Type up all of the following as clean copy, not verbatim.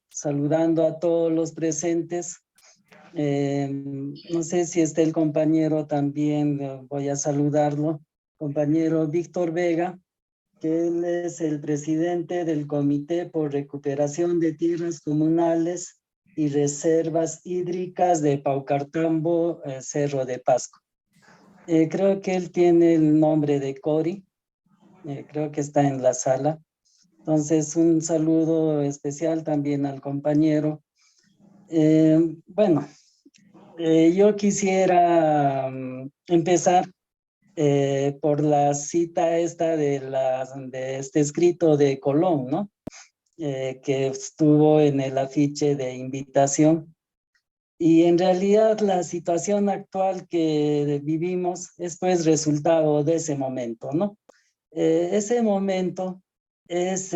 saludando a todos los presentes. No sé si está el compañero también, voy a saludarlo, compañero Víctor Vega, que él es el presidente del Comité por Recuperación de Tierras Comunales y Reservas Hídricas de Paucartambo, Cerro de Pasco. Creo que él tiene el nombre de Cori, creo que está en la sala. Entonces, un saludo especial también al compañero. Bueno, yo quisiera empezar por la cita esta de este escrito de Colón, ¿no? Que estuvo en el afiche de invitación. Y en realidad la situación actual que vivimos es pues resultado de ese momento, ¿no? Ese momento es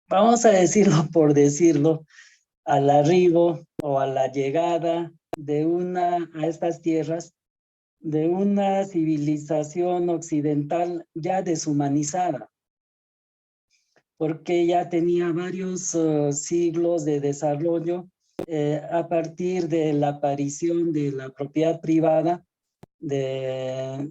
vamos a decirlo por decirlo, al arribo o a la llegada a estas tierras de una civilización occidental ya deshumanizada, porque ya tenía varios siglos de desarrollo a partir de la aparición de la propiedad privada, de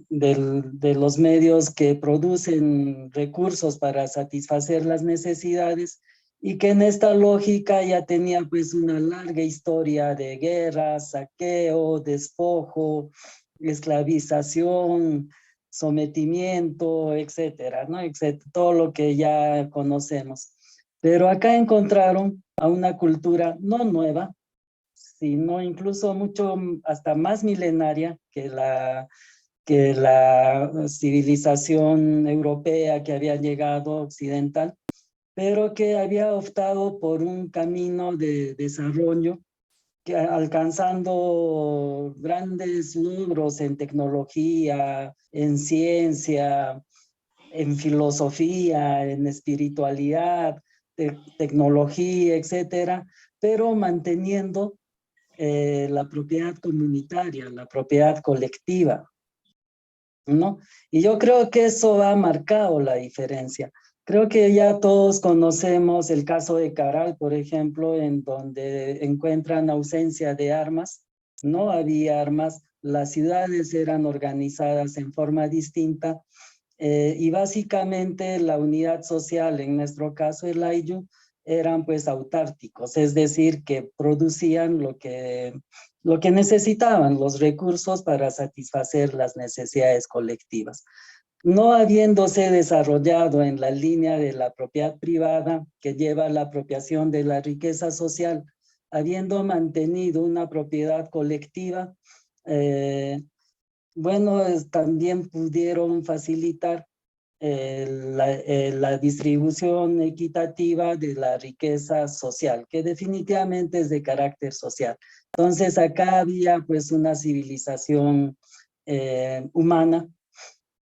los medios que producen recursos para satisfacer las necesidades, y que en esta lógica ya tenía pues una larga historia de guerra, saqueo, despojo, esclavización, sometimiento, etcétera, ¿no? Etcétera, todo lo que ya conocemos. Pero acá encontraron a una cultura no nueva, sino incluso mucho, hasta más milenaria que la civilización europea que había llegado occidental, pero que había optado por un camino de desarrollo que alcanzando grandes logros en tecnología, en ciencia, en filosofía, en espiritualidad, tecnología, etcétera, pero manteniendo la propiedad comunitaria, la propiedad colectiva, ¿no? Y yo creo que eso ha marcado la diferencia. Creo que ya todos conocemos el caso de Caral, por ejemplo, en donde encuentran ausencia de armas. No había armas, las ciudades eran organizadas en forma distinta, y básicamente la unidad social, en nuestro caso el Ayllu, eran pues autárticos, es decir, que producían lo que necesitaban, los recursos para satisfacer las necesidades colectivas. No habiéndose desarrollado en la línea de la propiedad privada que lleva a la apropiación de la riqueza social, habiendo mantenido una propiedad colectiva, bueno, también pudieron facilitar la distribución equitativa de la riqueza social, que definitivamente es de carácter social. Entonces acá había pues una civilización humana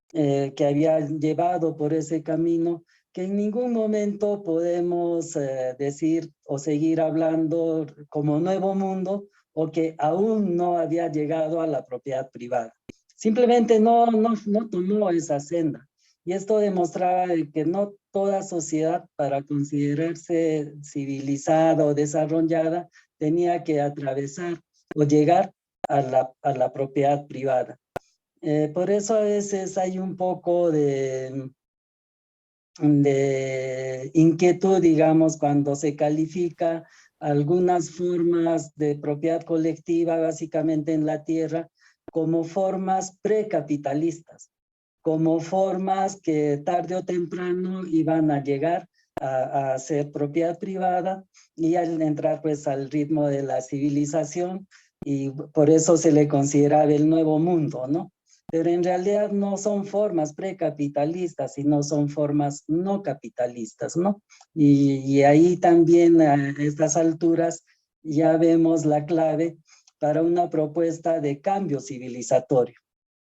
que había llevado por ese camino, que en ningún momento podemos decir o seguir hablando como nuevo mundo, o que aún no había llegado a la propiedad privada. Simplemente no tomó esa senda. Y esto demostraba que no toda sociedad, para considerarse civilizada o desarrollada, tenía que atravesar o llegar a la propiedad privada. Por eso a veces hay un poco de inquietud, digamos, cuando se califica algunas formas de propiedad colectiva, básicamente en la tierra, como formas precapitalistas, como formas que tarde o temprano iban a llegar a ser propiedad privada, y al entrar pues al ritmo de la civilización, y por eso se le consideraba el nuevo mundo, ¿no? Pero en realidad no son formas precapitalistas, sino son formas no capitalistas, ¿no? Y ahí también a estas alturas ya vemos la clave para una propuesta de cambio civilizatorio,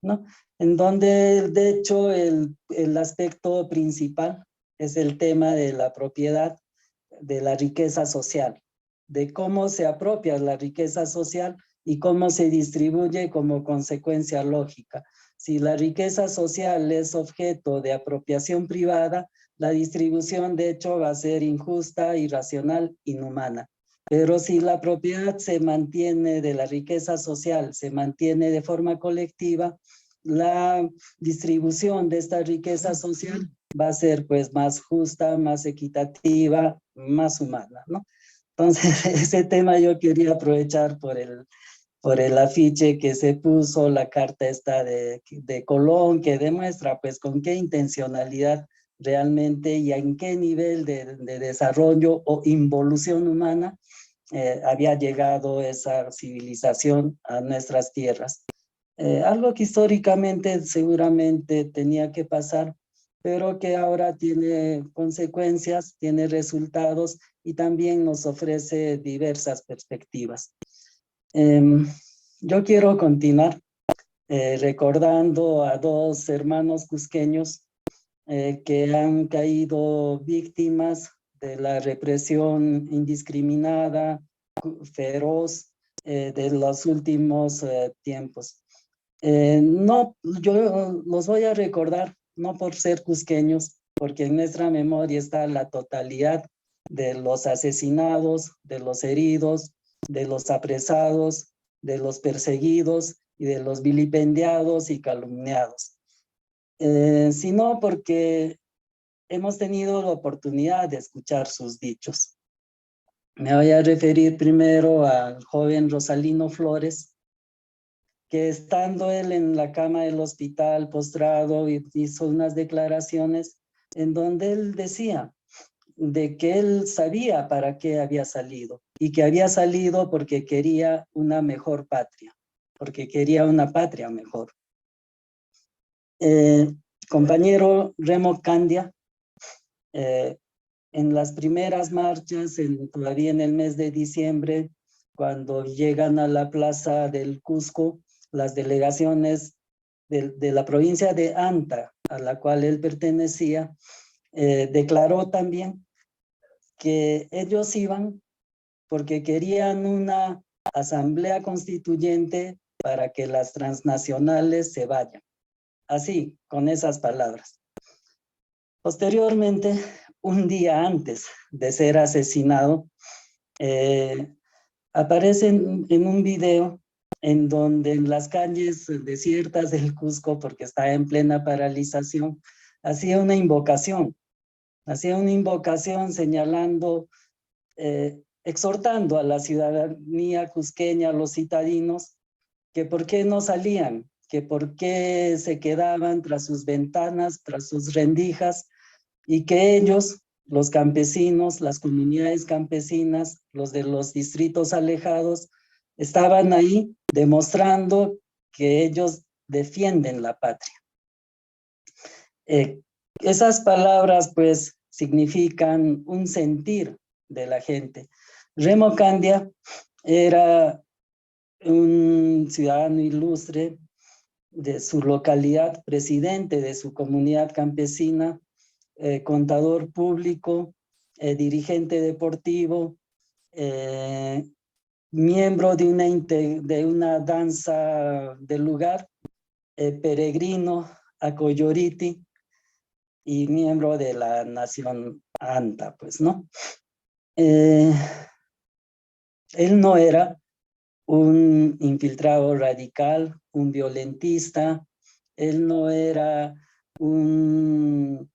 ¿no? En donde de hecho el aspecto principal es el tema de la propiedad de la riqueza social, de cómo se apropia la riqueza social y cómo se distribuye como consecuencia lógica. Si la riqueza social es objeto de apropiación privada, la distribución de hecho va a ser injusta, irracional, inhumana. Pero si la propiedad se mantiene de la riqueza social, se mantiene de forma colectiva, la distribución de esta riqueza social va a ser pues más justa, más equitativa, más humana, ¿no? Entonces, ese tema yo quería aprovechar por el afiche que se puso, la carta esta de Colón, que demuestra pues con qué intencionalidad realmente y en qué nivel de desarrollo o involución humana había llegado esa civilización a nuestras tierras. Algo que históricamente seguramente tenía que pasar, pero que ahora tiene consecuencias, tiene resultados y también nos ofrece diversas perspectivas. Yo quiero continuar recordando a dos hermanos cusqueños que han caído víctimas de la represión indiscriminada, feroz de los últimos tiempos. No, yo los voy a recordar, no por ser cusqueños, porque en nuestra memoria está la totalidad de los asesinados, de los heridos, de los apresados, de los perseguidos y de los vilipendiados y calumniados. Sino porque hemos tenido la oportunidad de escuchar sus dichos. Me voy a referir primero al joven Rosalino Flores, que estando él en la cama del hospital postrado hizo unas declaraciones en donde él decía de que él sabía para qué había salido y que había salido porque quería una mejor patria, porque quería una patria mejor. Compañero Remo Candia, en las primeras marchas, todavía en el mes de diciembre, cuando llegan a la plaza del Cusco, las delegaciones de la provincia de Anta, a la cual él pertenecía, declaró también que ellos iban porque querían una asamblea constituyente para que las transnacionales se vayan. Así, con esas palabras. Posteriormente, un día antes de ser asesinado, aparece en un video en donde en las calles desiertas del Cusco, porque está en plena paralización, hacía una invocación señalando, exhortando a la ciudadanía cusqueña, a los citadinos, que por qué no salían, que por qué se quedaban tras sus ventanas, tras sus rendijas, y que ellos, los campesinos, las comunidades campesinas, los de los distritos alejados, estaban ahí demostrando que ellos defienden la patria. Esas palabras pues significan un sentir de la gente. Remo Candia era un ciudadano ilustre de su localidad, presidente de su comunidad campesina, contador público, dirigente deportivo, miembro de una danza del lugar, peregrino a Coyoriti y miembro de la nación Anta, pues, ¿no? Él no era un infiltrado radical, un violentista, él no era un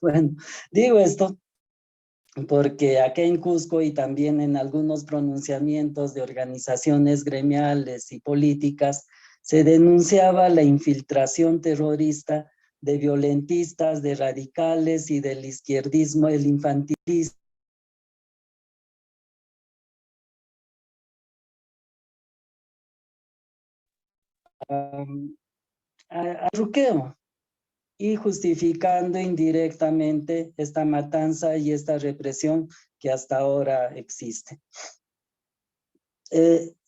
bueno, digo esto porque acá en Cusco y también en algunos pronunciamientos de organizaciones gremiales y políticas se denunciaba la infiltración terrorista de violentistas, de radicales y del izquierdismo, el infantilismo. A ruqueo y justificando indirectamente esta matanza y esta represión que hasta ahora existe.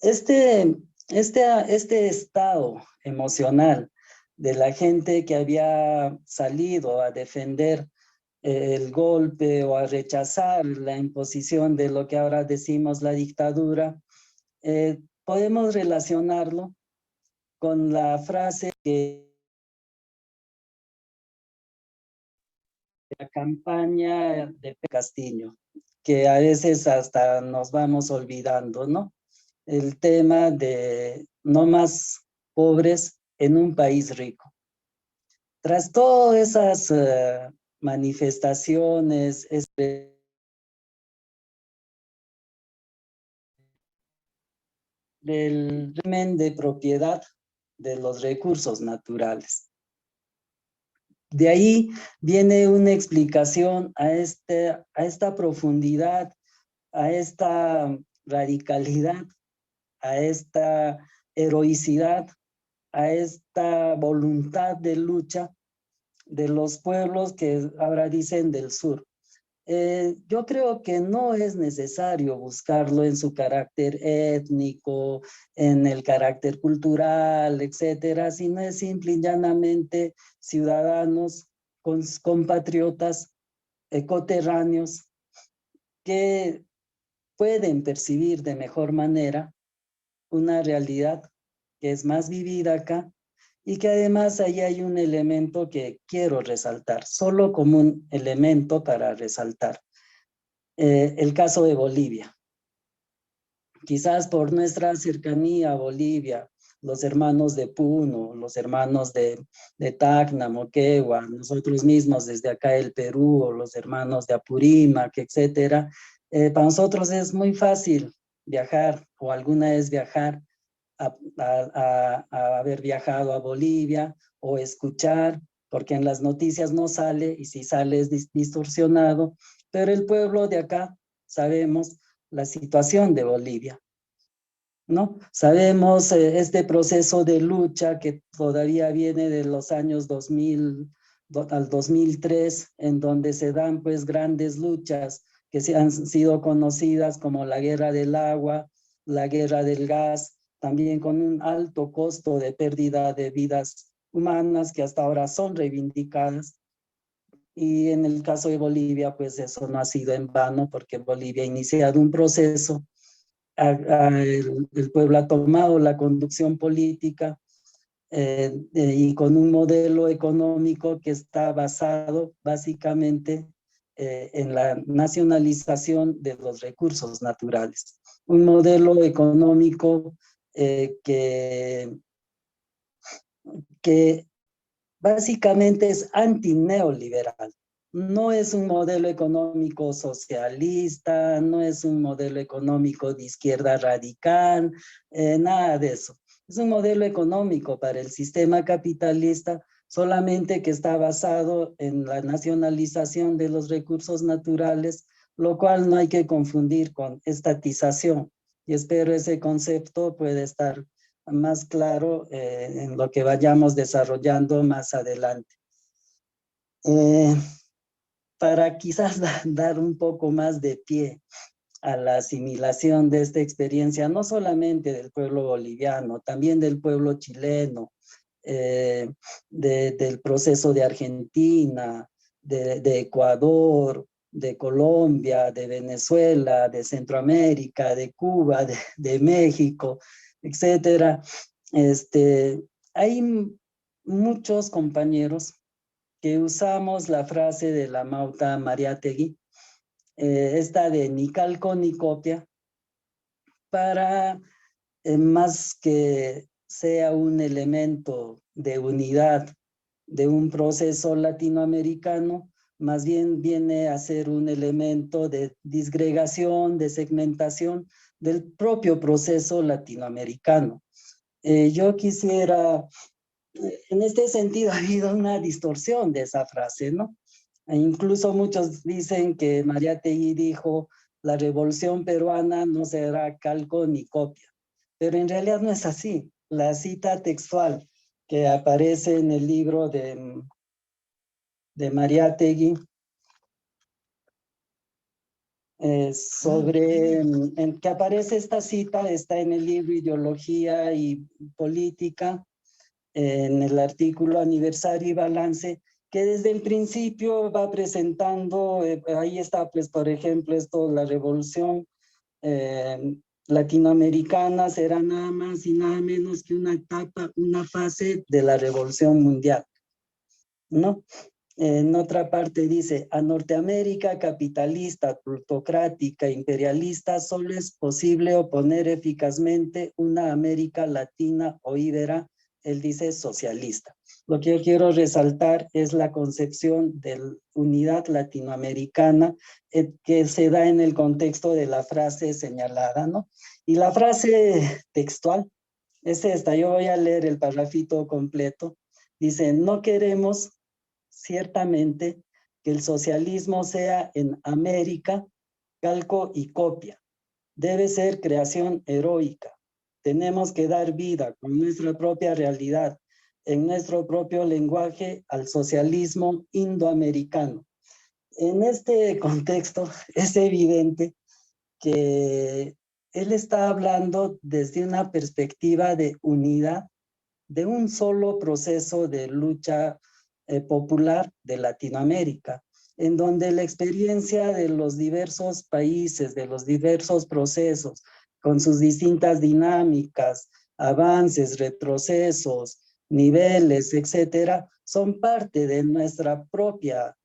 Este estado emocional de la gente que había salido a defender el golpe o a rechazar la imposición de lo que ahora decimos la dictadura, podemos relacionarlo con la frase que la campaña de Castillo, que a veces hasta nos vamos olvidando, ¿no? El tema de no más pobres en un país rico. Tras todas esas manifestaciones, del régimen de propiedad de los recursos naturales. De ahí viene una explicación a esta profundidad, a esta radicalidad, a esta heroicidad, a esta voluntad de lucha de los pueblos que ahora dicen del sur. Yo creo que no es necesario buscarlo en su carácter étnico, en el carácter cultural, etcétera, sino es simple y llanamente ciudadanos, compatriotas, coterráneos, que pueden percibir de mejor manera una realidad que es más vivida acá y que además ahí hay un elemento que quiero resaltar, solo como un elemento para resaltar. El caso de Bolivia. Quizás por nuestra cercanía a Bolivia, los hermanos de Puno, los hermanos de Tacna, Moquegua, nosotros mismos desde acá el Perú, o los hermanos de Apurímac, etcétera, para nosotros es muy fácil viajar o alguna vez viajar a haber viajado a Bolivia o escuchar, porque en las noticias no sale y si sale es distorsionado, pero el pueblo de acá sabemos la situación de Bolivia, ¿no? Sabemos este proceso de lucha que todavía viene de los años 2000 al 2003, en donde se dan pues grandes luchas que se han sido conocidas como la guerra del agua, la guerra del gas, también con un alto costo de pérdida de vidas humanas que hasta ahora son reivindicadas. Y en el caso de Bolivia, pues eso no ha sido en vano, porque Bolivia ha iniciado un proceso, el pueblo ha tomado la conducción política y con un modelo económico que está basado básicamente en la nacionalización de los recursos naturales. Un modelo económico que básicamente es antineoliberal. No es un modelo económico socialista, no es un modelo económico de izquierda radical, nada de eso. Es un modelo económico para el sistema capitalista, solamente que está basado en la nacionalización de los recursos naturales, lo cual no hay que confundir con estatización. Y espero ese concepto puede estar más claro en lo que vayamos desarrollando más adelante. Para quizás dar un poco más de pie a la asimilación de esta experiencia, no solamente del pueblo boliviano, también del pueblo chileno, del proceso de Argentina, de Ecuador, de Colombia, de Venezuela, de Centroamérica, de Cuba, de México, etcétera. Hay muchos compañeros que usamos la frase de la Mauta Mariátegui, esta de ni calco ni copia, para más que sea un elemento de unidad de un proceso latinoamericano, más bien viene a ser un elemento de disgregación, de segmentación del propio proceso latinoamericano. Yo quisiera, en este sentido ha habido una distorsión de esa frase, ¿no? E incluso muchos dicen que Mariátegui dijo, la revolución peruana no será calco ni copia, pero en realidad no es así. La cita textual que aparece en el libro de Mariátegui en que aparece esta cita, está en el libro Ideología y Política, en el artículo Aniversario y Balance, que desde el principio va presentando, ahí está, pues, por ejemplo, esto, la revolución latinoamericana será nada más y nada menos que una etapa, una fase de la revolución mundial, ¿no? En otra parte dice, a Norteamérica capitalista, plutocrática, imperialista, solo es posible oponer eficazmente una América latina o íbera, él dice socialista. Lo que yo quiero resaltar es la concepción de unidad latinoamericana que se da en el contexto de la frase señalada, ¿no? Y la frase textual es esta, yo voy a leer el parrafito completo. Dice, no queremos ciertamente que el socialismo sea en América calco y copia. Debe ser creación heroica. Tenemos que dar vida con nuestra propia realidad, en nuestro propio lenguaje, al socialismo indoamericano. En este contexto es evidente que él está hablando desde una perspectiva de unidad, de un solo proceso de lucha popular de Latinoamérica, en donde la experiencia de los diversos países, de los diversos procesos, con sus distintas dinámicas, avances, retrocesos, niveles, etcétera, son parte de nuestra propia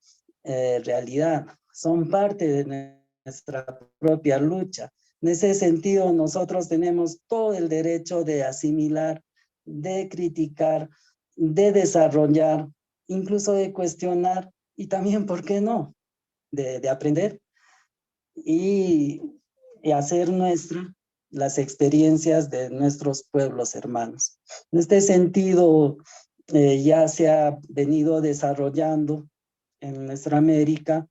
realidad, son parte de nuestra propia lucha. En ese sentido, nosotros tenemos todo el derecho de asimilar, de criticar, de desarrollar, incluso de cuestionar y también, ¿por qué no?, de aprender y, y hacer nuestra las experiencias de nuestros pueblos hermanos. En este sentido, ya se ha venido desarrollando en nuestra América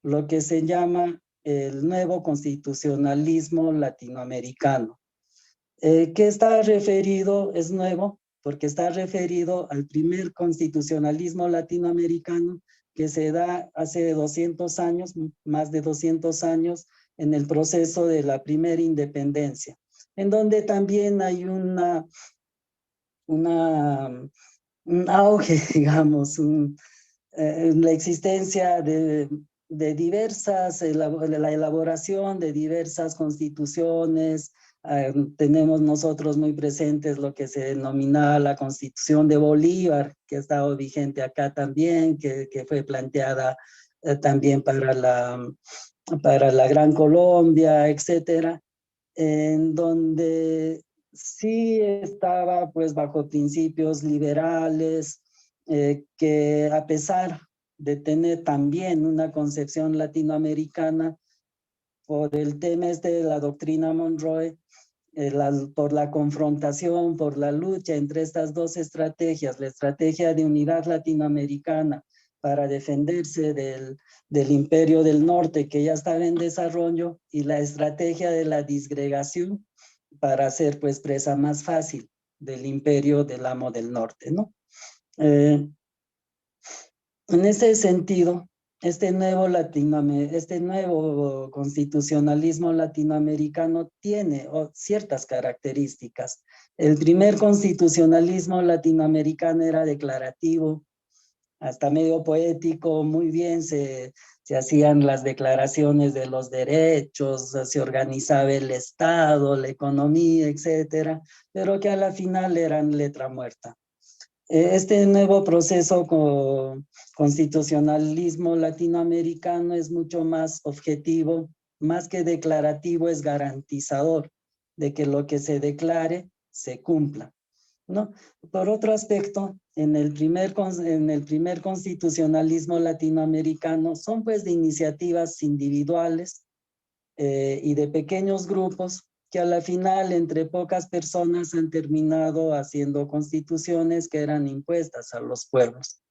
lo que se llama el nuevo constitucionalismo latinoamericano, que está referido, es nuevo, porque está referido al primer constitucionalismo latinoamericano que se da hace 200 años, más de 200 años, en el proceso de la primera independencia, en donde también hay un auge, digamos, la existencia de diversas, la elaboración de diversas constituciones. Tenemos nosotros muy presentes lo que se denomina la Constitución de Bolívar, que ha estado vigente acá también, que fue planteada también para la Gran Colombia, etcétera, en donde sí estaba pues bajo principios liberales, que a pesar de tener también una concepción latinoamericana, por el tema este de la doctrina Monroe, por la confrontación, por la lucha entre estas dos estrategias, la estrategia de unidad latinoamericana para defenderse del imperio del norte que ya estaba en desarrollo, y la estrategia de la disgregación para hacer pues presa más fácil del imperio del amo del norte, ¿no? En ese sentido, este nuevo constitucionalismo latinoamericano tiene ciertas características. El primer constitucionalismo latinoamericano era declarativo, hasta medio poético, muy bien se hacían las declaraciones de los derechos, se organizaba el Estado, la economía, etcétera, pero que a la final eran letra muerta. Este nuevo proceso constitucionalismo latinoamericano es mucho más objetivo, más que declarativo, es garantizador de que lo que se declare se cumpla, ¿no? Por otro aspecto, en el primer constitucionalismo latinoamericano son pues de iniciativas individuales y de pequeños grupos que a la final entre pocas personas han terminado haciendo constituciones que eran impuestas a los pueblos.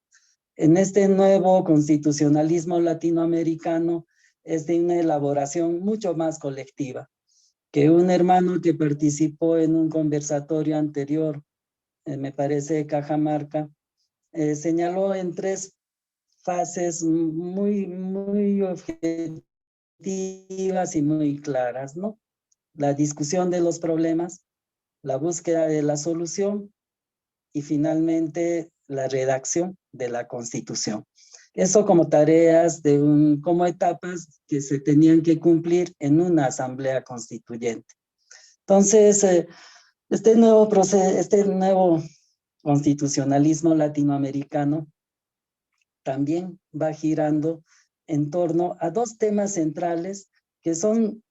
En este nuevo constitucionalismo latinoamericano es de una elaboración mucho más colectiva, que un hermano que participó en un conversatorio anterior, me parece de Cajamarca, señaló en 3 fases muy objetivas y muy claras, ¿no? La discusión de los problemas, la búsqueda de la solución y finalmente la redacción de la Constitución. Eso como tareas como etapas que se tenían que cumplir en una asamblea constituyente. Entonces, este nuevo constitucionalismo latinoamericano también va girando en torno a dos temas centrales que son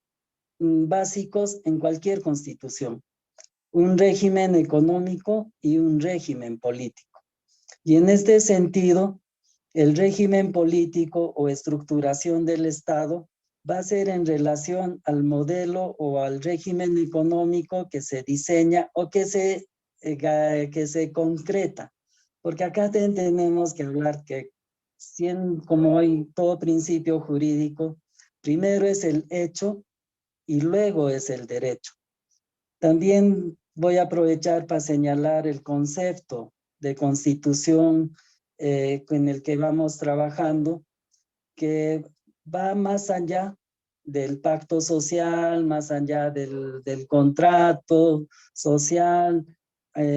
básicos en cualquier constitución: un régimen económico y un régimen político. Y en este sentido, el régimen político o estructuración del Estado va a ser en relación al modelo o al régimen económico que se diseña o que se concreta. Porque acá tenemos que hablar que, como hay todo principio jurídico, primero es el hecho y luego es el derecho. También voy a aprovechar para señalar el concepto de constitución con el que vamos trabajando, que va más allá del pacto social, más allá del contrato social,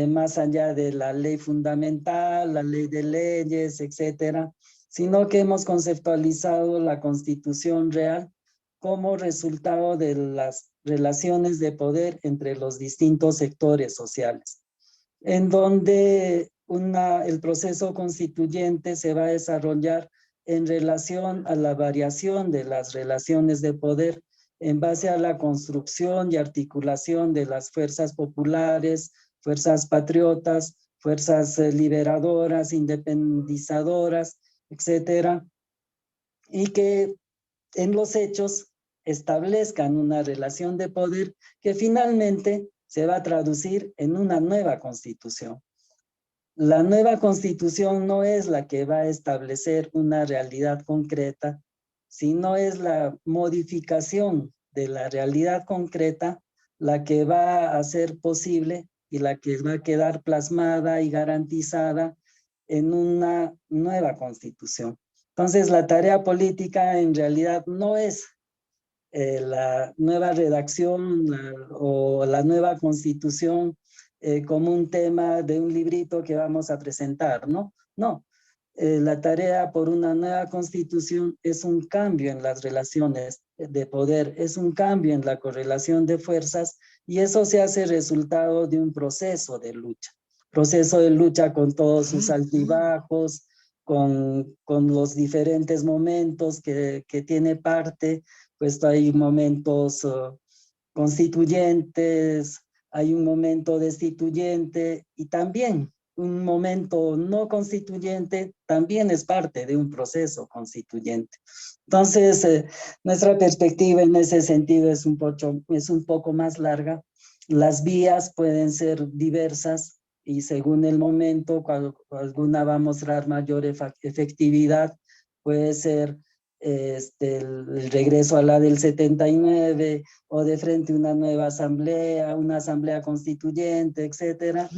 más allá de la ley fundamental, la ley de leyes, etcétera, sino que hemos conceptualizado la constitución real como resultado de las relaciones de poder entre los distintos sectores sociales, en donde el proceso constituyente se va a desarrollar en relación a la variación de las relaciones de poder en base a la construcción y articulación de las fuerzas populares, fuerzas patriotas, fuerzas liberadoras, independizadoras, etcétera, y que en los hechos establezcan una relación de poder que finalmente se va a traducir en una nueva constitución. La nueva constitución no es la que va a establecer una realidad concreta, sino es la modificación de la realidad concreta la que va a hacer posible y la que va a quedar plasmada y garantizada en una nueva constitución. Entonces, la tarea política en realidad no es la nueva redacción o la nueva constitución como un tema de un librito que vamos a presentar, ¿no? No, la tarea por una nueva constitución es un cambio en las relaciones de poder, es un cambio en la correlación de fuerzas, y eso se hace resultado de un proceso de lucha con todos sus altibajos, con los diferentes momentos que tiene parte. Pues hay momentos constituyentes, hay un momento destituyente y también un momento no constituyente también es parte de un proceso constituyente. Entonces, nuestra perspectiva en ese sentido es un poco más larga. Las vías pueden ser diversas y según el momento, alguna va a mostrar mayor efectividad, puede ser el regreso a la del 79 o de frente a una nueva asamblea, una asamblea constituyente, etcétera.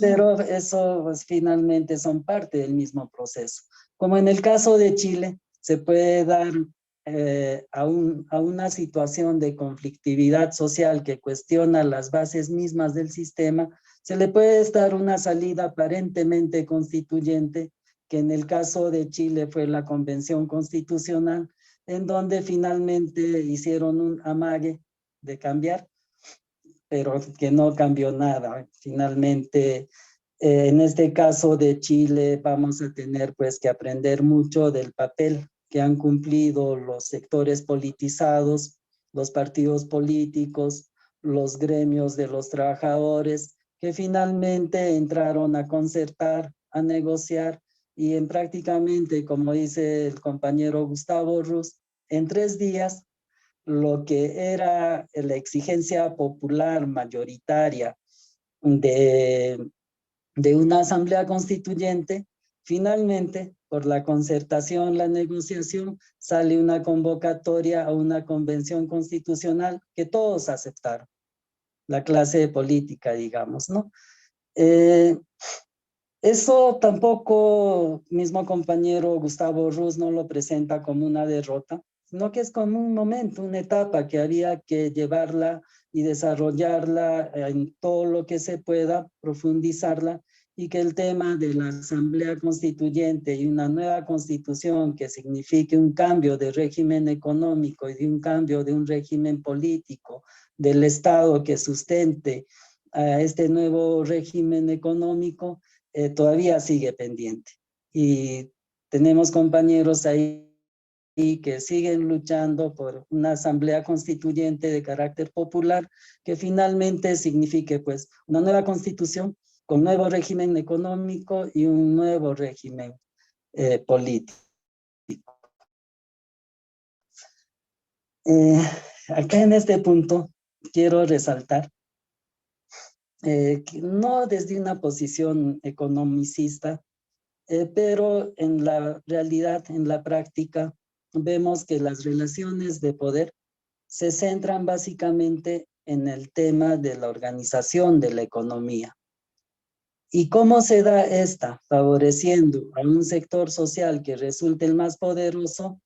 Pero eso pues, finalmente son parte del mismo proceso. Como en el caso de Chile, se puede dar a una situación de conflictividad social que cuestiona las bases mismas del sistema, se le puede dar una salida aparentemente constituyente, que en el caso de Chile fue la Convención Constitucional, en donde finalmente hicieron un amague de cambiar, pero que no cambió nada. Finalmente, en este caso de Chile, vamos a tener pues que aprender mucho del papel que han cumplido los sectores politizados, los partidos políticos, los gremios de los trabajadores, que finalmente entraron a concertar, a negociar, y en prácticamente, como dice el compañero Gustavo Ruz, en 3 días, lo que era la exigencia popular mayoritaria de una asamblea constituyente, finalmente, por la concertación, la negociación, sale una convocatoria a una convención constitucional que todos aceptaron, la clase política, digamos, ¿no? Eso tampoco, mismo compañero Gustavo Ruz no lo presenta como una derrota, sino que es como un momento, una etapa que había que llevarla y desarrollarla en todo lo que se pueda, profundizarla, y que el tema de la Asamblea Constituyente y una nueva constitución que signifique un cambio de régimen económico y de un cambio de un régimen político del Estado que sustente a este nuevo régimen económico, todavía sigue pendiente. Y tenemos compañeros ahí que siguen luchando por una asamblea constituyente de carácter popular que finalmente signifique pues una nueva constitución con nuevo régimen económico y un nuevo régimen político. Acá en este punto quiero resaltar que no desde una posición economicista, pero en la realidad, en la práctica, vemos que las relaciones de poder se centran básicamente en el tema de la organización de la economía. ¿Y cómo se da esta? Favoreciendo a un sector social que resulte el más poderoso,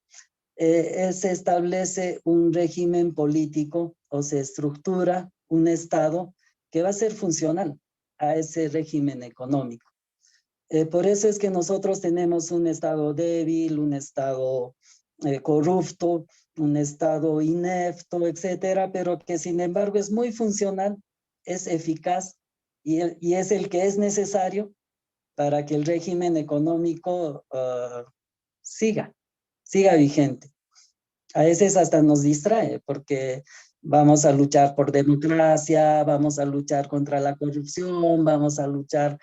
se establece un régimen político o se estructura un Estado que va a ser funcional a ese régimen económico. Por eso es que nosotros tenemos un Estado débil, un Estado corrupto, un Estado inepto, etcétera, pero que sin embargo es muy funcional, es eficaz y es el que es necesario para que el régimen económico siga vigente. A veces hasta nos distrae porque vamos a luchar por democracia, vamos a luchar contra la corrupción, vamos a luchar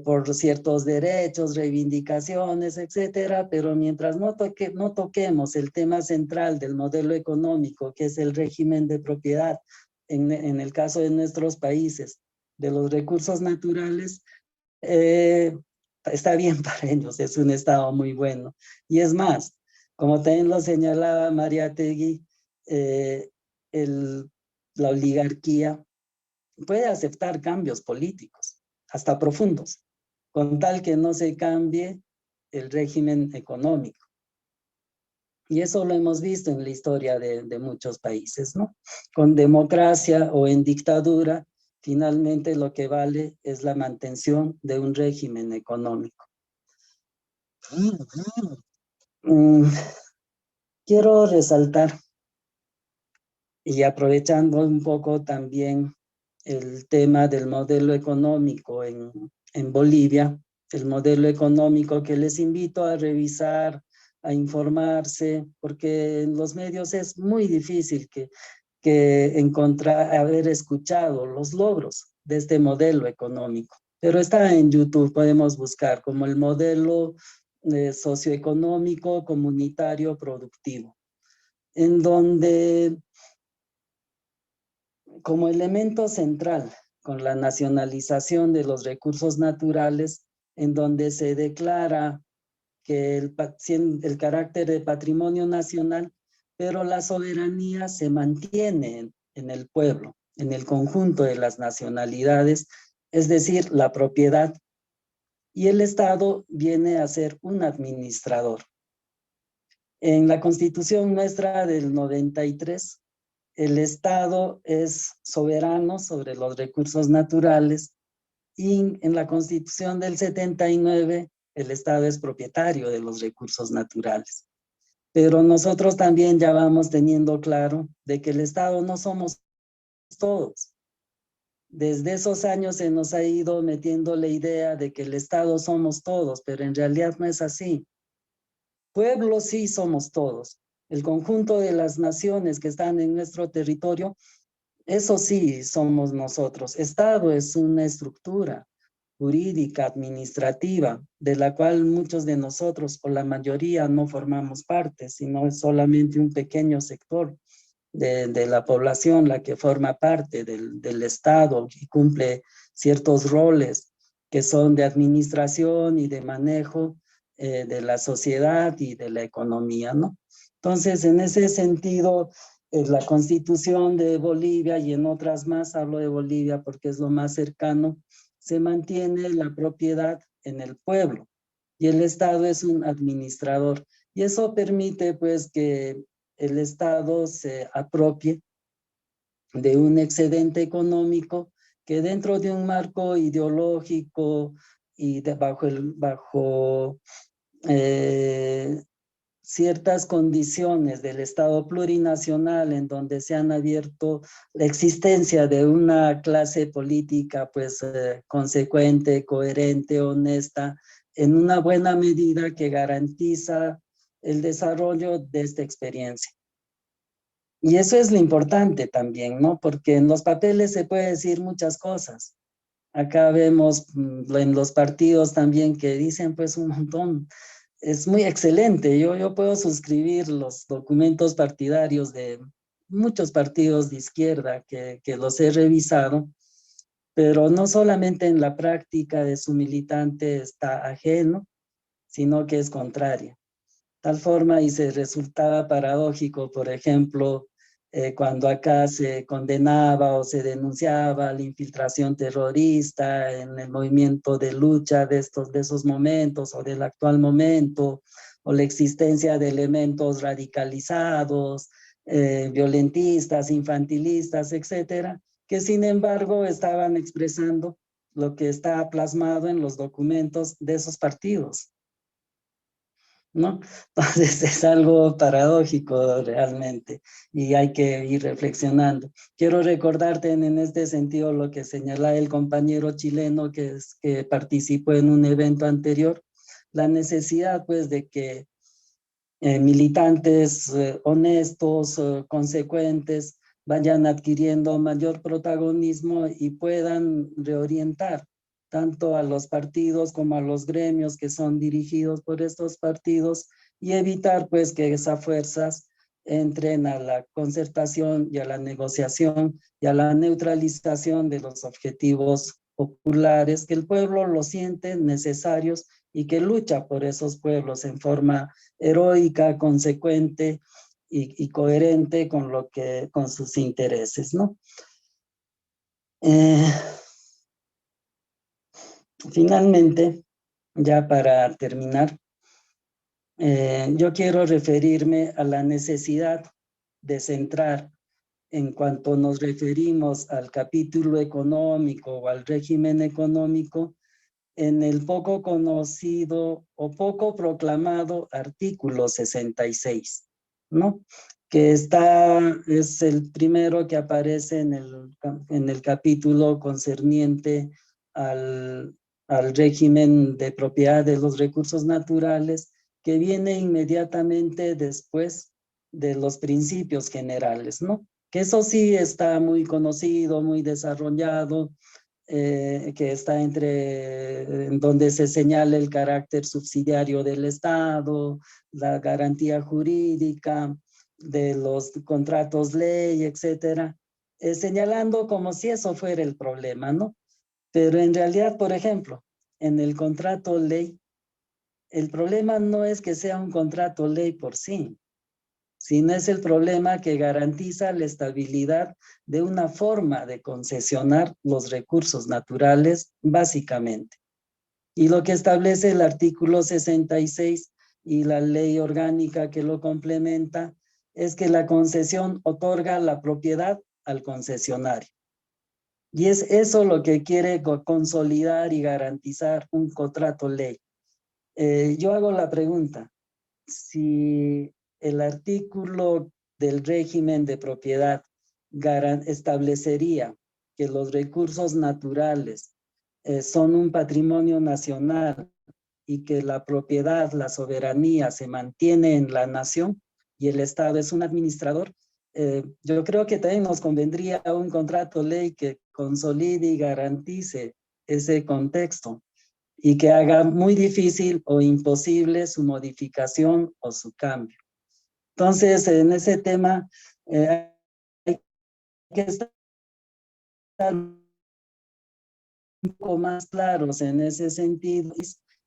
por ciertos derechos, reivindicaciones, etcétera, pero mientras no toquemos el tema central del modelo económico, que es el régimen de propiedad, en el caso de nuestros países, de los recursos naturales, está bien para ellos, es un estado muy bueno. Y es más, como también lo señalaba Mariátegui, eh, el, la oligarquía puede aceptar cambios políticos, hasta profundos, con tal que no se cambie el régimen económico. Y eso lo hemos visto en la historia de muchos países, ¿no? Con democracia o en dictadura, finalmente lo que vale es la mantención de un régimen económico. Quiero resaltar, y aprovechando un poco también el tema del modelo económico en Bolivia, el modelo económico que les invito a revisar, a informarse, porque en los medios es muy difícil que encontrar, haber escuchado los logros de este modelo económico. Pero está en YouTube, podemos buscar como el modelo socioeconómico, comunitario, productivo, en donde como elemento central con la nacionalización de los recursos naturales, en donde se declara que el carácter de patrimonio nacional, pero la soberanía se mantiene en el pueblo, en el conjunto de las nacionalidades, es decir, la propiedad. Y el Estado viene a ser un administrador. En la Constitución nuestra del 93, el Estado es soberano sobre los recursos naturales y en la Constitución del 79, el Estado es propietario de los recursos naturales. Pero nosotros también ya vamos teniendo claro de que el Estado no somos todos. Desde esos años se nos ha ido metiendo la idea de que el Estado somos todos, pero en realidad no es así. Pueblos sí somos todos. El conjunto de las naciones que están en nuestro territorio, eso sí somos nosotros. Estado es una estructura jurídica, administrativa, de la cual muchos de nosotros o la mayoría no formamos parte, sino es solamente un pequeño sector de la población la que forma parte del Estado y cumple ciertos roles que son de administración y de manejo de la sociedad y de la economía, ¿no? Entonces, en ese sentido, la Constitución de Bolivia y en otras más, hablo de Bolivia porque es lo más cercano, se mantiene la propiedad en el pueblo y el Estado es un administrador. Y eso permite pues que el Estado se apropie de un excedente económico que dentro de un marco ideológico y bajo ciertas condiciones del Estado plurinacional en donde se han abierto la existencia de una clase política pues consecuente, coherente, honesta, en una buena medida que garantiza el desarrollo de esta experiencia. Y eso es lo importante también, ¿no? Porque en los papeles se puede decir muchas cosas. Acá vemos en los partidos también que dicen pues un montón. Es muy excelente. Yo puedo suscribir los documentos partidarios de muchos partidos de izquierda que los he revisado, pero no solamente en la práctica de su militante está ajeno, sino que es contraria. Tal forma, y se resultaba paradójico, por ejemplo, cuando acá se condenaba o se denunciaba la infiltración terrorista en el movimiento de lucha de esos momentos o del actual momento, o la existencia de elementos radicalizados, violentistas, infantilistas, etcétera, que sin embargo estaban expresando lo que está plasmado en los documentos de esos partidos, ¿no? Entonces es algo paradójico realmente y hay que ir reflexionando. Quiero recordarte en este sentido lo que señala el compañero chileno que participó en un evento anterior, la necesidad pues de que militantes honestos, consecuentes, vayan adquiriendo mayor protagonismo y puedan reorientar tanto a los partidos como a los gremios que son dirigidos por estos partidos y evitar pues que esas fuerzas entren a la concertación y a la negociación y a la neutralización de los objetivos populares que el pueblo lo siente necesarios y que lucha por esos pueblos en forma heroica, consecuente y coherente con sus intereses, ¿no? Finalmente, ya para terminar, yo quiero referirme a la necesidad de centrar, en cuanto nos referimos al capítulo económico o al régimen económico, en el poco conocido o poco proclamado artículo 66, ¿no? Que es el primero que aparece en el capítulo concerniente al, al régimen de propiedad de los recursos naturales, que viene inmediatamente después de los principios generales, ¿no? Que eso sí está muy conocido, muy desarrollado, que está en donde se señala el carácter subsidiario del Estado, la garantía jurídica de los contratos ley, etcétera, señalando como si eso fuera el problema, ¿no? Pero en realidad, por ejemplo, en el contrato ley, el problema no es que sea un contrato ley por sí, sino es el problema que garantiza la estabilidad de una forma de concesionar los recursos naturales, básicamente. Y lo que establece el artículo 66 y la ley orgánica que lo complementa es que la concesión otorga la propiedad al concesionario. Y es eso lo que quiere consolidar y garantizar un contrato ley. Yo hago la pregunta, si el artículo del régimen de propiedad establecería que los recursos naturales son un patrimonio nacional y que la propiedad, la soberanía se mantiene en la nación y el Estado es un administrador, yo creo que también nos convendría un contrato ley que consolide y garantice ese contexto y que haga muy difícil o imposible su modificación o su cambio. Entonces, en ese tema hay que estar un poco más claros en ese sentido,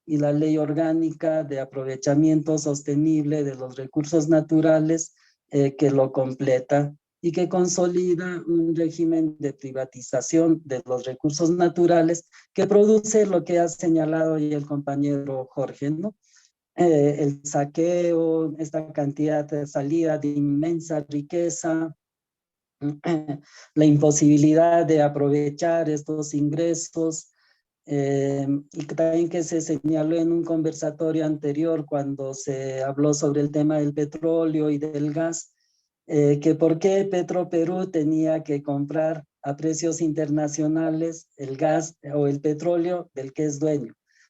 y la ley orgánica de aprovechamiento sostenible de los recursos naturales que lo completa y que consolida un régimen de privatización de los recursos naturales que produce lo que ha señalado hoy el compañero Jorge, ¿no? El saqueo, esta cantidad de salida de inmensa riqueza, la imposibilidad de aprovechar estos ingresos, y también que se señaló en un conversatorio anterior cuando se habló sobre el tema del petróleo y del gas, que por qué Petroperú tenía que comprar a precios internacionales el gas o el petróleo del que es dueño.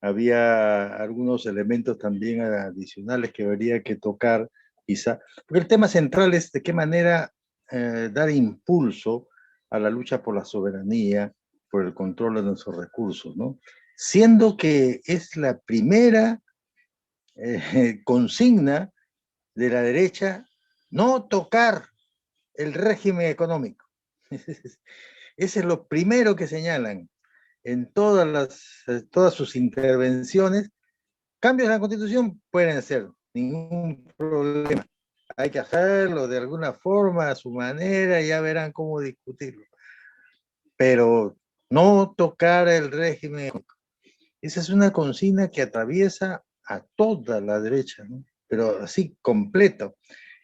había algunos elementos también adicionales que habría que tocar, quizá, porque el tema central es de qué manera dar impulso a la lucha por la soberanía, por el control de nuestros recursos, ¿no? Siendo que es la primera consigna de la derecha, no tocar el régimen económico. Ese es lo primero que señalan en todas sus intervenciones. Cambios en la Constitución pueden ser, ningún problema. Hay que hacerlo de alguna forma, a su manera, y ya verán cómo discutirlo. Pero no tocar el régimen. Esa es una consigna que atraviesa a toda la derecha, ¿no? Pero así completo.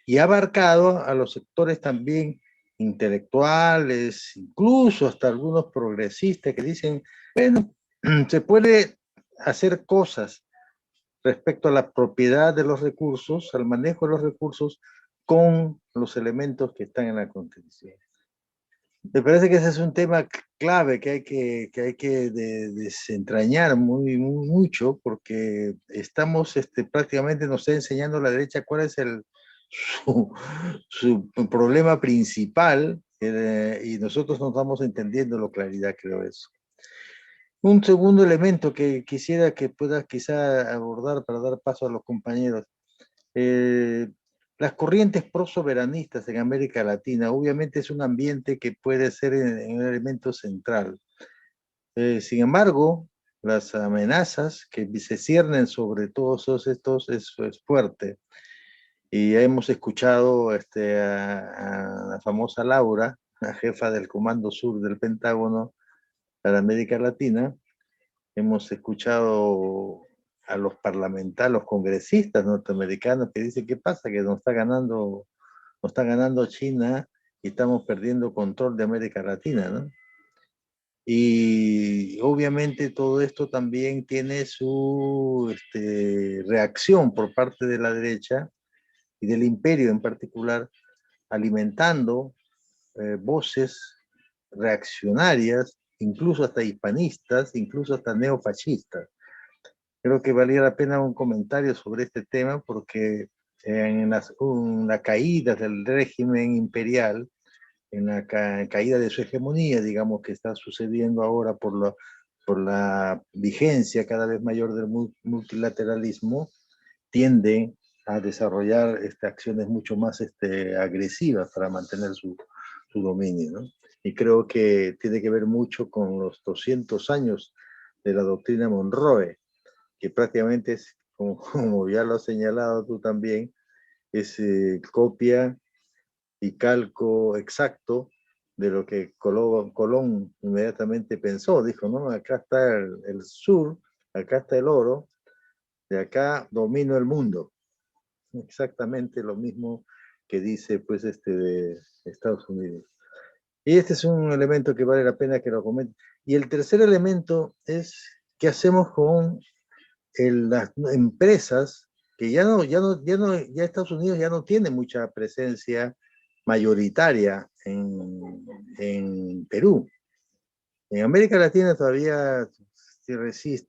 Y ha abarcado a los sectores también intelectuales, incluso hasta algunos progresistas que dicen, bueno, se puede hacer cosas respecto a la propiedad de los recursos, al manejo de los recursos, con los elementos que están en la Constitución. Me parece que ese es un tema clave que hay que desentrañar mucho, porque estamos prácticamente nos está enseñando la derecha cuál es su problema principal, y nosotros no estamos entendiendo la claridad, creo eso. Un segundo elemento que quisiera que pueda quizá abordar para dar paso a los compañeros. Las corrientes pro-soberanistas en América Latina, obviamente es un ambiente que puede ser un elemento central. Sin embargo, las amenazas que se ciernen sobre todos estos es fuerte. Y hemos escuchado a la famosa Laura, la jefa del Comando Sur del Pentágono para América Latina. Hemos escuchado a los parlamentarios, los congresistas norteamericanos que dicen, ¿qué pasa? Que nos está ganando China y estamos perdiendo control de América Latina, ¿no? Y obviamente todo esto también tiene su reacción por parte de la derecha y del imperio en particular, alimentando voces reaccionarias, incluso hasta hispanistas, incluso hasta neofascistas. Creo que valía la pena un comentario sobre este tema porque en la caída del régimen imperial, en la caída de su hegemonía, digamos, que está sucediendo ahora por la vigencia cada vez mayor del multilateralismo, tiende a desarrollar acciones mucho más agresivas para mantener su dominio, ¿no? Y creo que tiene que ver mucho con los 200 años de la doctrina Monroe, que prácticamente es, como ya lo has señalado tú también, es copia y calco exacto de lo que Colón inmediatamente pensó. Dijo, no, acá está el sur, acá está el oro, de acá domino el mundo. Exactamente lo mismo que dice pues de Estados Unidos. Y este es un elemento que vale la pena que lo comente. Y el tercer elemento es qué hacemos con las empresas que ya Estados Unidos ya no tiene mucha presencia mayoritaria en Perú. En América Latina todavía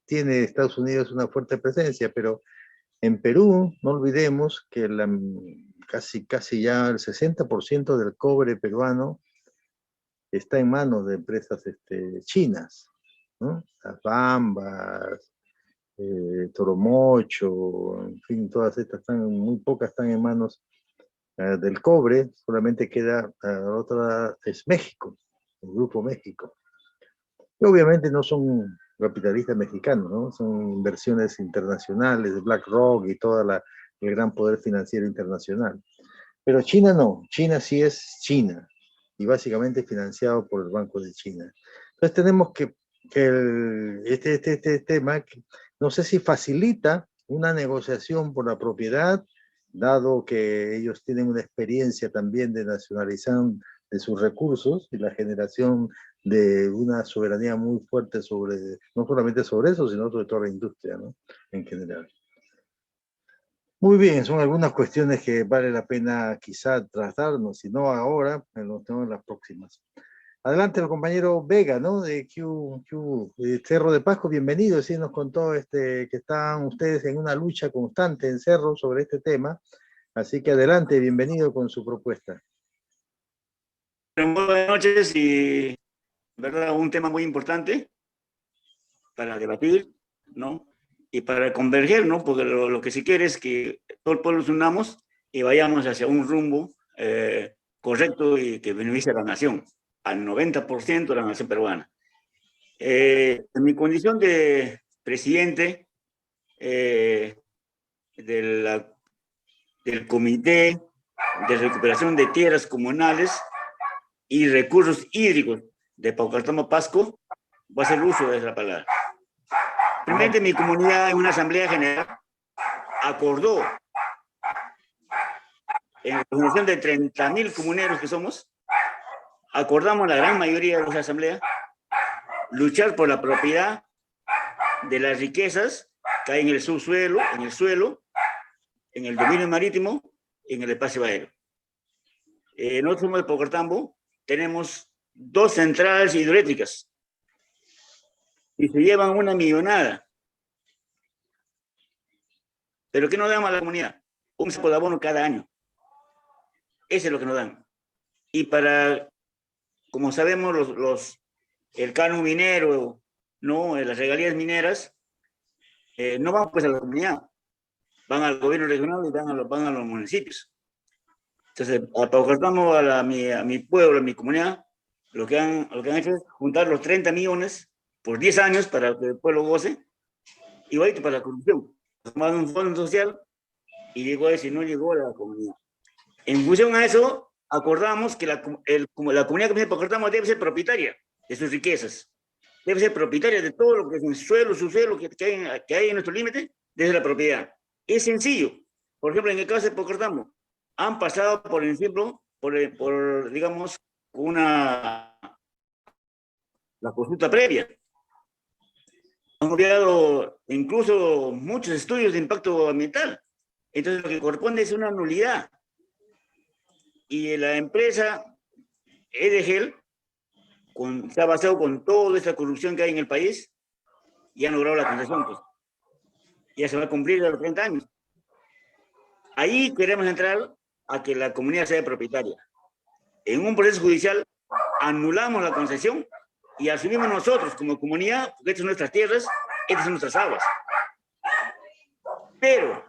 tiene Estados Unidos una fuerte presencia, pero en Perú no olvidemos que casi ya el 60% del cobre peruano está en manos de empresas chinas, ¿no? Las Bambas, Toromocho, en fin, todas estas muy pocas están en manos del cobre, solamente queda otra, es México, el Grupo México. Y obviamente no son capitalistas mexicanos, ¿no? Son inversiones internacionales, de BlackRock y todo el gran poder financiero internacional. Pero China no, China sí es China, y básicamente financiado por el Banco de China. Entonces tenemos que este tema, no sé si facilita una negociación por la propiedad, dado que ellos tienen una experiencia también de nacionalización de sus recursos y la generación de una soberanía muy fuerte no solamente sobre eso, sino sobre toda la industria, ¿no? En general. Muy bien, son algunas cuestiones que vale la pena quizá tratarnos, si no ahora, en las próximas. Adelante el compañero Vega, ¿no? De Cerro de Pasco, bienvenido. Sí, nos contó que están ustedes en una lucha constante en Cerro sobre este tema. Así que adelante, bienvenido con su propuesta. Buenas noches y, ¿verdad? Un tema muy importante para debatir, ¿no? Y para converger, ¿no? Porque lo que se quiere es que todo el pueblo nos unamos y vayamos hacia un rumbo correcto y que beneficie a la nación, al 90% de la nación peruana. En mi condición de presidente del Comité de Recuperación de Tierras Comunales y Recursos Hídricos de Paucartambo Pasco, voy a hacer uso de esa palabra. Primeramente, mi comunidad en una asamblea general acordó, en la reunión de 30.000 comuneros que somos, acordamos la gran mayoría de esa asamblea, luchar por la propiedad de las riquezas que hay en el subsuelo, en el suelo, en el dominio marítimo, en el espacio aéreo. Nosotros somos de Paucartambo, tenemos 2 centrales hidroeléctricas y se llevan una millonada. ¿Pero qué nos dan a la comunidad? Un saco de abono cada año. Eso es lo que nos dan. Y para, como sabemos, el canon minero, ¿no? Las regalías mineras, no van pues a la comunidad, van al gobierno regional y van a los municipios. Entonces, a Paucartambo, a mi pueblo, a mi comunidad, lo que han hecho es juntar los 30 millones por 10 años para que el pueblo goce, igualito para la corrupción. Tomaron un fondo social y llegó a eso y no llegó a la comunidad. En función a eso, acordamos que la comunidad que Paucartambo debe ser propietaria de sus riquezas, debe ser propietaria de todo lo que es en suelo, subsuelo, que hay en nuestro límite, desde la propiedad. Es sencillo. Por ejemplo, en el caso de Paucartambo, han pasado, por ejemplo, digamos, la consulta previa. Han olvidado incluso muchos estudios de impacto ambiental. Entonces, lo que corresponde es una nulidad. Y la empresa Edgel se ha basado con toda esta corrupción que hay en el país y han logrado la concesión. Pues. Ya se va a cumplir los 30 años. Ahí queremos entrar a que la comunidad sea propietaria. En un proceso judicial anulamos la concesión y asumimos nosotros como comunidad, porque estas son nuestras tierras, estas son nuestras aguas. Pero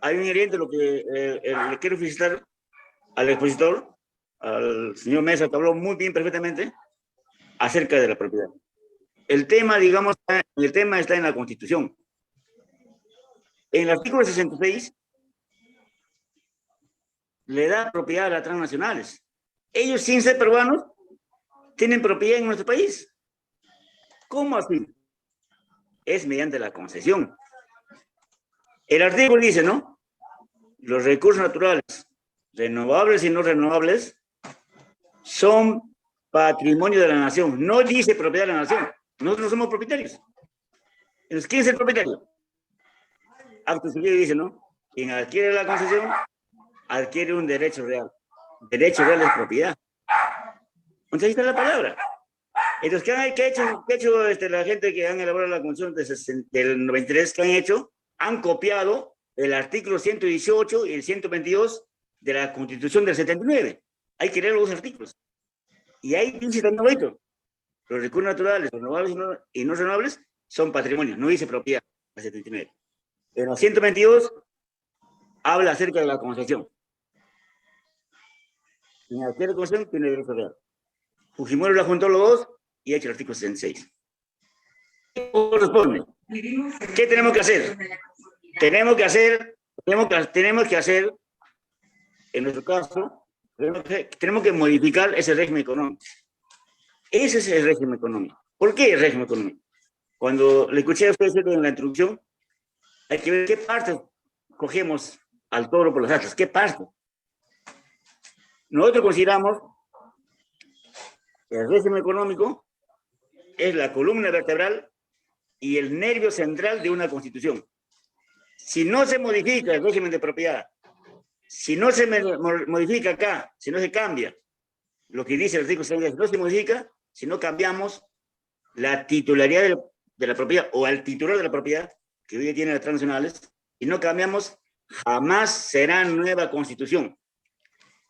hay un ingrediente, lo que le quiero felicitar al expositor, al señor Mesa, que habló muy bien, perfectamente, acerca de la propiedad. El tema, digamos, está en la Constitución. En el artículo 66 le da propiedad a las transnacionales. Ellos, sin ser peruanos, tienen propiedad en nuestro país. ¿Cómo así? Es mediante la concesión. El artículo dice, ¿no? Los recursos naturales, renovables y no renovables, son patrimonio de la nación. No dice propiedad de la nación. Nosotros no somos propietarios. Entonces, ¿quién es el propietario? Acto seguido dice, ¿no? Quien adquiere la concesión, adquiere un derecho real. Derecho real es propiedad. Entonces, ahí está la palabra. Entonces, ¿qué ha hecho la gente que han elaborado la Constitución del 93? ¿Qué han hecho? Han copiado el artículo 118 y el 122 de la Constitución del 79. Hay que leer los 2 artículos. Y ahí dice también esto. Los recursos naturales, renovables y no renovables, son patrimonio. No dice propiedad, el 79. En el 122 habla acerca de la concesión. En la concesión tiene derecho real. Fujimori la juntó los 2 y ha hecho el artículo 66. ¿Qué corresponde? ¿Qué tenemos que hacer? Tenemos que hacer, en nuestro caso, tenemos que modificar ese régimen económico. Ese es el régimen económico. ¿Por qué el régimen económico? Cuando le escuché a ustedes en la introducción, hay que ver qué parte cogemos al toro por las astas, qué parte. Nosotros consideramos que el régimen económico es la columna vertebral y el nervio central de una constitución. Si no se modifica el régimen de propiedad, si no se modifica acá, si no se cambia lo que dice el artículo 6, no se modifica si no cambiamos la titularidad de la propiedad o al titular de la propiedad que hoy tienen las transnacionales, y no cambiamos, jamás será nueva constitución.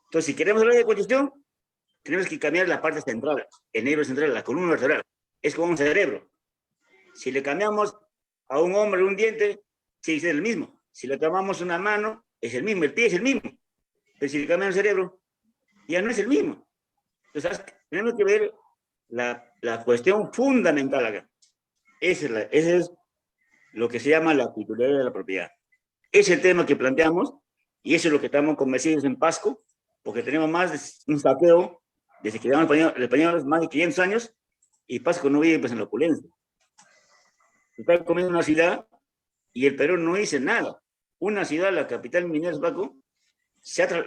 Entonces, si queremos hablar de constitución, tenemos que cambiar la parte central, el nervio central, la columna vertebral. Es como un cerebro. Si le cambiamos a un hombre un diente, sigue siendo el mismo. Si le cambiamos una mano, es el mismo, el pie es el mismo. Pero si le cambiamos el cerebro, ya no es el mismo. Entonces, tenemos que ver la cuestión fundamental acá. Ese es lo que se llama la titularidad de la propiedad. Es el tema que planteamos y eso es lo que estamos convencidos en Pasco, porque tenemos más de un saqueo desde que llegamos el español más de 500 años y Pasco no vive pues, en la opulencia. Está comiendo una ciudad y el Perú no dice nada. Una ciudad, la capital minera de Pasco,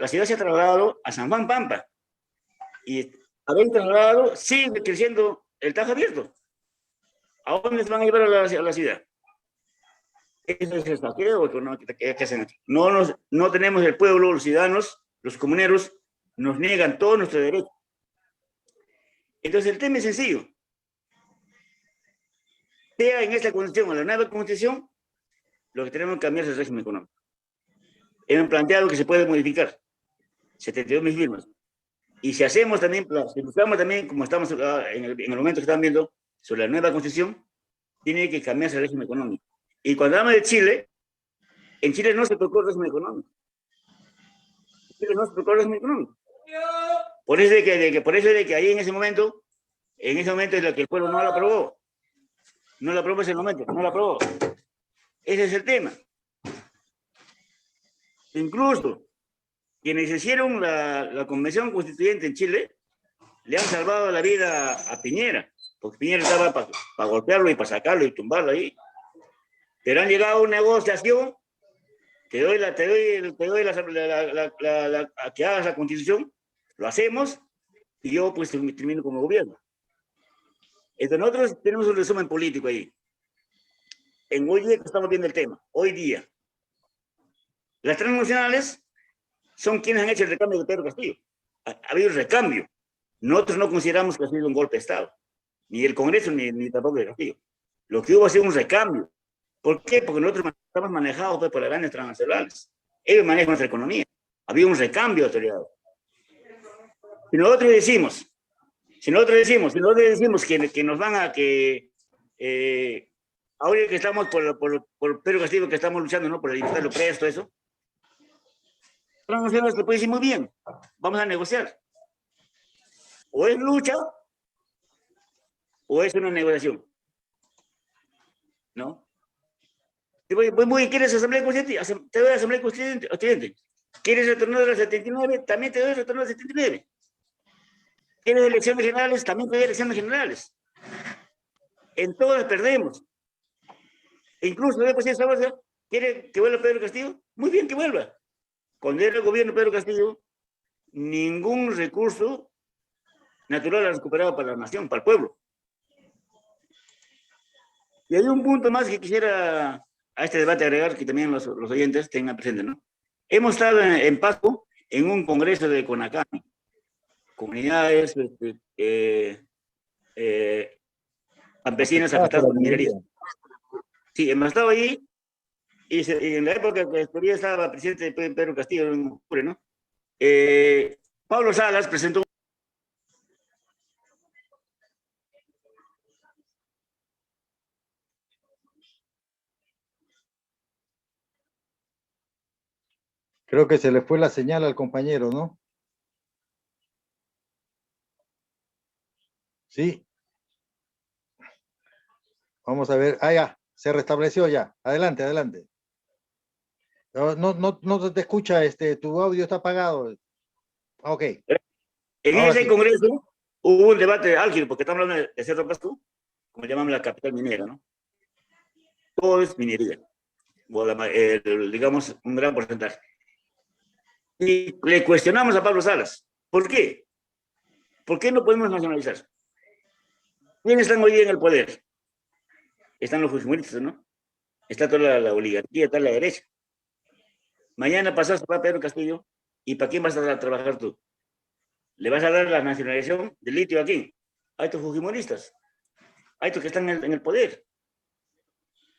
la ciudad se ha trasladado a San Juan Pampa y haber trasladado sigue creciendo el Tajo Abierto. ¿A dónde se van a llevar a la ciudad? Ese es el saqueo económico que hacen aquí. No tenemos el pueblo, los ciudadanos, los comuneros, nos niegan todos nuestros derechos. Entonces el tema es sencillo. Sea en esta constitución o la nueva constitución, lo que tenemos que cambiar es el régimen económico. Hemos planteado que se puede modificar. 72.000 firmas. Y si hacemos también, si buscamos también, como estamos en el momento que están viendo, sobre la nueva constitución, tiene que cambiarse el régimen económico. Y cuando hablamos de Chile, en Chile no se tocó el régimen económico. En Chile no se tocó el régimen económico. Por eso de que ahí en ese momento es lo que el pueblo no lo aprobó. No lo aprobó en ese momento, no lo aprobó. Ese es el tema. Incluso quienes hicieron la convención constituyente en Chile le han salvado la vida a Piñera, porque Piñera estaba para golpearlo y para sacarlo y tumbarlo ahí. Pero han llegado a una negociación, te doy a que hagas la constitución, lo hacemos y yo pues termino como gobierno. Entonces nosotros tenemos un resumen político ahí. En hoy día que estamos viendo el tema, hoy día. Las transnacionales son quienes han hecho el recambio de Pedro Castillo. Ha habido un recambio. Nosotros no consideramos que ha sido un golpe de Estado, ni el Congreso, ni tampoco de Castillo. Lo que hubo ha sido un recambio. ¿Por qué? Porque nosotros estamos manejados pues, por las grandes transnacionales. Ellos manejan nuestra economía. Había un recambio de autoridades. Si nosotros decimos que nos van a ahora que estamos por Pedro Castillo, que estamos luchando, ¿no? Por el libertad de los presos, todo eso, transnacionales te puede decir muy bien, vamos a negociar. O es lucha, o es una negociación. ¿No? ¿Quieres asamblea constituyente? Te doy asamblea constituyente. ¿Quieres retornar a la 79? También te doy retornar a la 79. ¿Quieres elecciones generales? También te doy elecciones generales. En todas perdemos. E incluso después de esa base, ¿quiere que vuelva Pedro Castillo? Muy bien que vuelva. Cuando era el gobierno de Pedro Castillo, ningún recurso natural ha recuperado para la nación, para el pueblo. Y hay un punto más que quisiera a este debate agregar, que también los oyentes tengan presente, ¿no? Hemos estado en Pasco en un congreso de CONACAMI, comunidades campesinas afectadas por la minería. Sí, hemos estado ahí, y en la época que todavía estaba presidente Pedro Castillo, en octubre, ¿no? Pablo Salas presentó. Creo que se le fue la señal al compañero, ¿no? Sí. Vamos a ver. Ah, ya. Se restableció ya. Adelante, adelante. No se te escucha, tu audio está apagado. Ok. En ese congreso hubo un debate álgido, porque estamos hablando de Cerro Pasco, como llamamos la capital minera, ¿no? Todo es minería, digamos, un gran porcentaje. Y le cuestionamos a Pablo Salas. ¿Por qué? ¿Por qué no podemos nacionalizar? ¿Quiénes están hoy día en el poder? Están los fujimoristas, ¿no? Está toda la oligarquía, está la derecha. Mañana pasado va Pedro Castillo, ¿y para quién vas a trabajar tú? le vas a dar la nacionalización del litio aquí, a estos fujimoristas, a estos que están en el poder.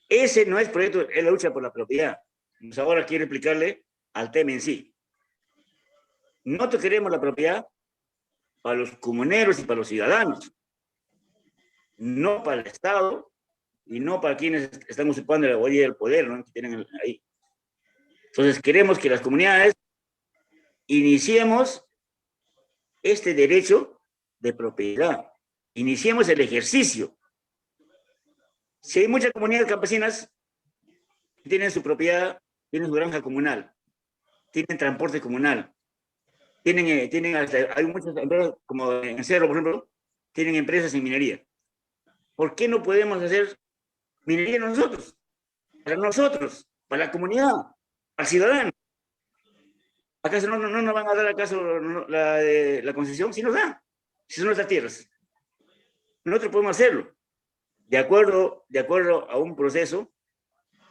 Ese no es proyecto, es la lucha por la propiedad. Pues ahora quiero explicarle al tema en sí. Nosotros queremos la propiedad para los comuneros y para los ciudadanos, no para el Estado y no para quienes están usurpando la orilla del poder, ¿no? Que tienen ahí. Entonces queremos que las comunidades iniciemos este derecho de propiedad, iniciemos el ejercicio. Si hay muchas comunidades campesinas que tienen su propiedad, tienen su granja comunal, tienen transporte comunal, tienen hasta, hay muchas empresas, como en Cerro, por ejemplo, tienen empresas en minería. ¿Por qué no podemos hacer minería nosotros? Para la comunidad, al ciudadano. ¿Acaso no nos van a dar acaso la concesión? Si nos dan, si son nuestras tierras. Nosotros podemos hacerlo, de acuerdo a un proceso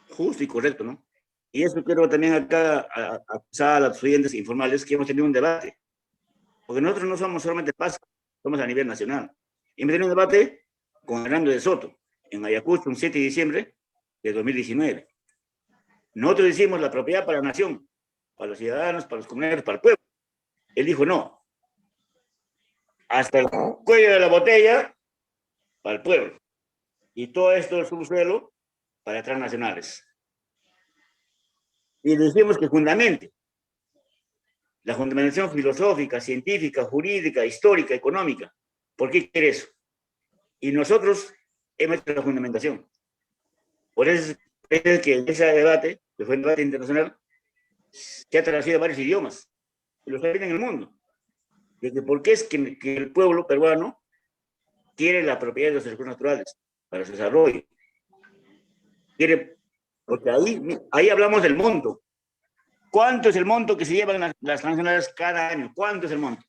justo y correcto, ¿no? Y eso quiero también acá acusar a los estudiantes informales que hemos tenido un debate. Porque nosotros no somos solamente PAS, somos a nivel nacional. Y hemos tenido un debate con Hernando de Soto, en Ayacucho, un 7 de diciembre de 2019. Nosotros decimos la propiedad para la nación, para los ciudadanos, para los comuneros, para el pueblo. Él dijo no. Hasta el cuello de la botella, para el pueblo. Y todo esto del subsuelo, para transnacionales. Y decimos que fundamente la fundamentación filosófica, científica, jurídica, histórica, económica. ¿Por qué quiere eso? Y nosotros hemos hecho la fundamentación. Por eso es que ese debate, que fue un debate internacional, se ha traducido a varios idiomas, y lo saben en el mundo. De que ¿por qué es que el pueblo peruano quiere la propiedad de los recursos naturales para su desarrollo? Quiere, porque ahí hablamos del monto. ¿Cuánto es el monto que se llevan las transnacionales cada año? ¿Cuánto es el monto?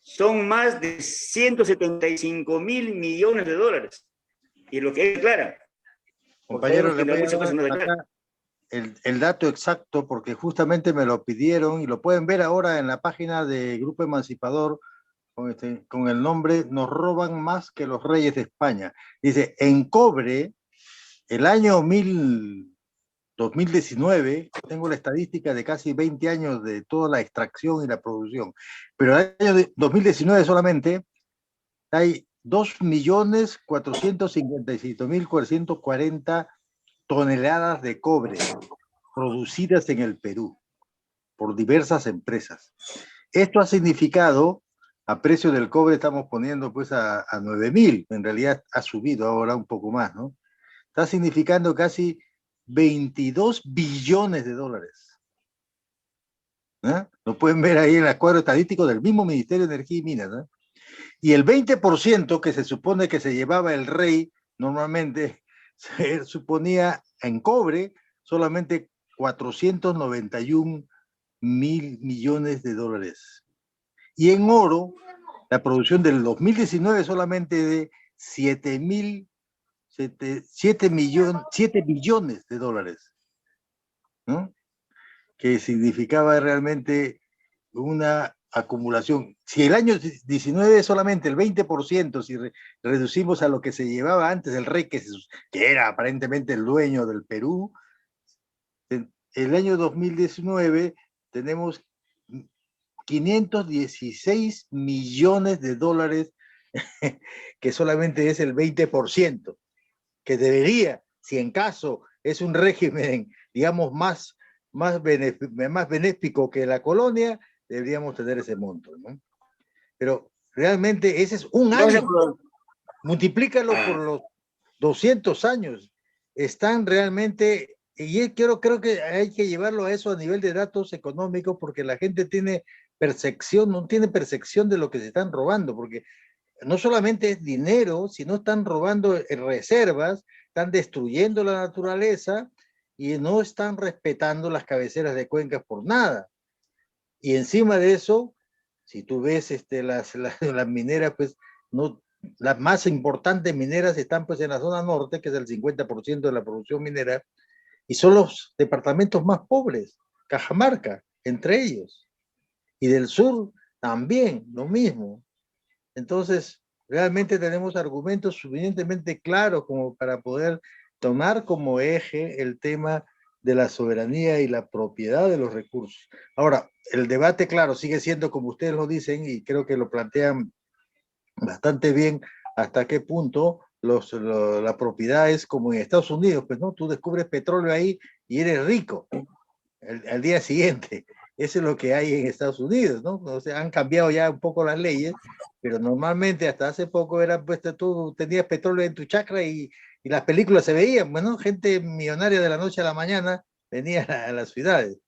Son más de 175.000 millones de dólares. Y lo que es clara. Compañero, le voy a dar acá el dato exacto, porque justamente me lo pidieron y lo pueden ver ahora en la página de Grupo Emancipador con el nombre "Nos roban más que los reyes de España". Dice, en cobre, el año 2019, tengo la estadística de casi 20 años de toda la extracción y la producción, pero el año 2019 solamente hay 2.456.440 toneladas de cobre producidas en el Perú por diversas empresas. Esto ha significado, a precio del cobre estamos poniendo pues a 9.000, en realidad ha subido ahora un poco más, ¿no? Está significando casi 22 billones de dólares. ¿Eh? Lo pueden ver ahí en el cuadro estadístico del mismo Ministerio de Energía y Minas, ¿eh? Y el 20% que se supone que se llevaba el rey, normalmente se suponía en cobre solamente 491 mil millones de dólares. Y en oro, la producción del 2019 solamente de 7 billones de dólares, ¿no? Que significaba realmente una acumulación. Si el año 19 solamente el 20%, si reducimos a lo que se llevaba antes el rey, que era aparentemente el dueño del Perú, el año 2019 tenemos 516 millones de dólares, que solamente es el 20%, que debería, si en caso es un régimen, digamos, más benéfico que la colonia, deberíamos tener ese monto, ¿no? Pero realmente ese es un año. Multiplícalo por los 200 años. Están realmente, y creo que hay que llevarlo a eso a nivel de datos económicos, porque la gente tiene percepción, no tiene percepción de lo que se están robando, porque no solamente es dinero, sino están robando reservas, están destruyendo la naturaleza y no están respetando las cabeceras de cuencas por nada. Y encima de eso, si tú ves las mineras, pues no, las más importantes mineras están pues en la zona norte, que es el 50% de la producción minera, y son los departamentos más pobres, Cajamarca, entre ellos. Y del sur también lo mismo. Entonces, realmente tenemos argumentos suficientemente claros como para poder tomar como eje el tema de la soberanía y la propiedad de los recursos. Ahora, el debate, claro, sigue siendo como ustedes lo dicen y creo que lo plantean bastante bien hasta qué punto la propiedad es como en Estados Unidos, pues no, tú descubres petróleo ahí y eres rico al día siguiente. Eso es lo que hay en Estados Unidos, ¿no? O sea, han cambiado ya un poco las leyes, pero normalmente hasta hace poco era, pues tú tenías petróleo en tu chacra y las películas se veían, bueno, gente millonaria de la noche a la mañana venía a las ciudades.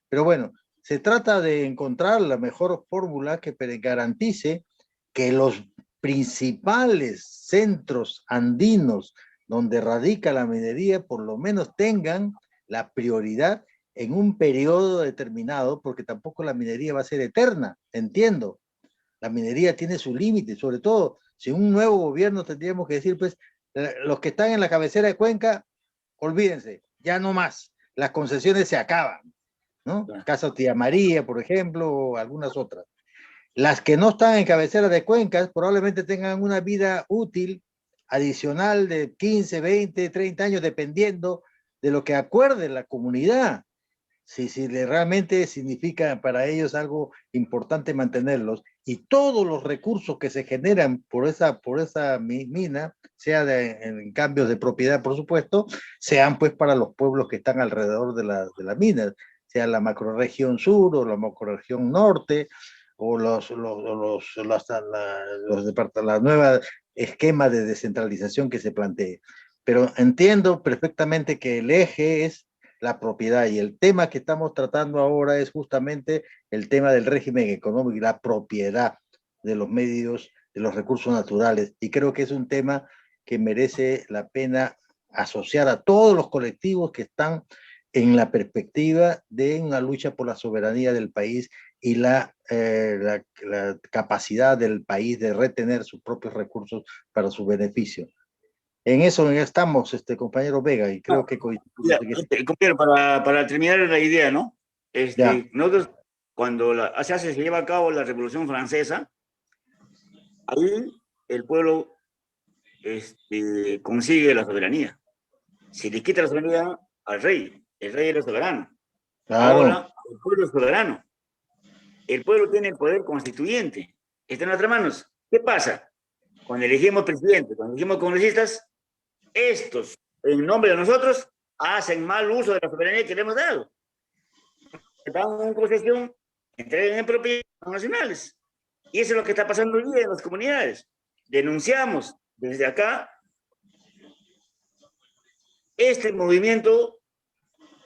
Pero bueno, se trata de encontrar la mejor fórmula que garantice que los principales centros andinos donde radica la minería por lo menos tengan la prioridad en un periodo determinado, porque tampoco la minería va a ser eterna, entiendo. La minería tiene su límite, sobre todo si un nuevo gobierno tendríamos que decir, pues, los que están en la cabecera de Cuenca, olvídense, ya no más, las concesiones se acaban, ¿no? Caso Tía María, por ejemplo, o algunas otras. Las que no están en cabecera de cuencas probablemente tengan una vida útil adicional de 15, 20, 30 años, dependiendo de lo que acuerde la comunidad. Si realmente significa para ellos algo importante mantenerlos y todos los recursos que se generan por esa mina, sea en cambios de propiedad, por supuesto, sean pues para los pueblos que están alrededor de la mina, sea la macrorregión sur o la macrorregión norte, o la nueva esquema de descentralización que se plantee. Pero entiendo perfectamente que el eje es la propiedad y el tema que estamos tratando ahora es justamente el tema del régimen económico y la propiedad de los medios, de los recursos naturales. Y creo que es un tema que merece la pena asociar a todos los colectivos que están en la perspectiva de una lucha por la soberanía del país y la capacidad del país de retener sus propios recursos para su beneficio. En eso estamos, compañero Vega, y creo que ya, compañero, para terminar la idea, ¿no? Ya. Nosotros, cuando se lleva a cabo la Revolución Francesa, ahí el pueblo consigue la soberanía. Se le quita la soberanía al rey, el rey era soberano. Claro. Ahora, el pueblo es soberano. El pueblo tiene el poder constituyente. Está en nuestras manos. ¿Qué pasa? Cuando elegimos presidente, cuando elegimos congresistas, estos, en nombre de nosotros, hacen mal uso de la soberanía que le hemos dado. Dan en concesión, entregan en propiedad nacionales. Y eso es lo que está pasando hoy día en las comunidades. Denunciamos desde acá este movimiento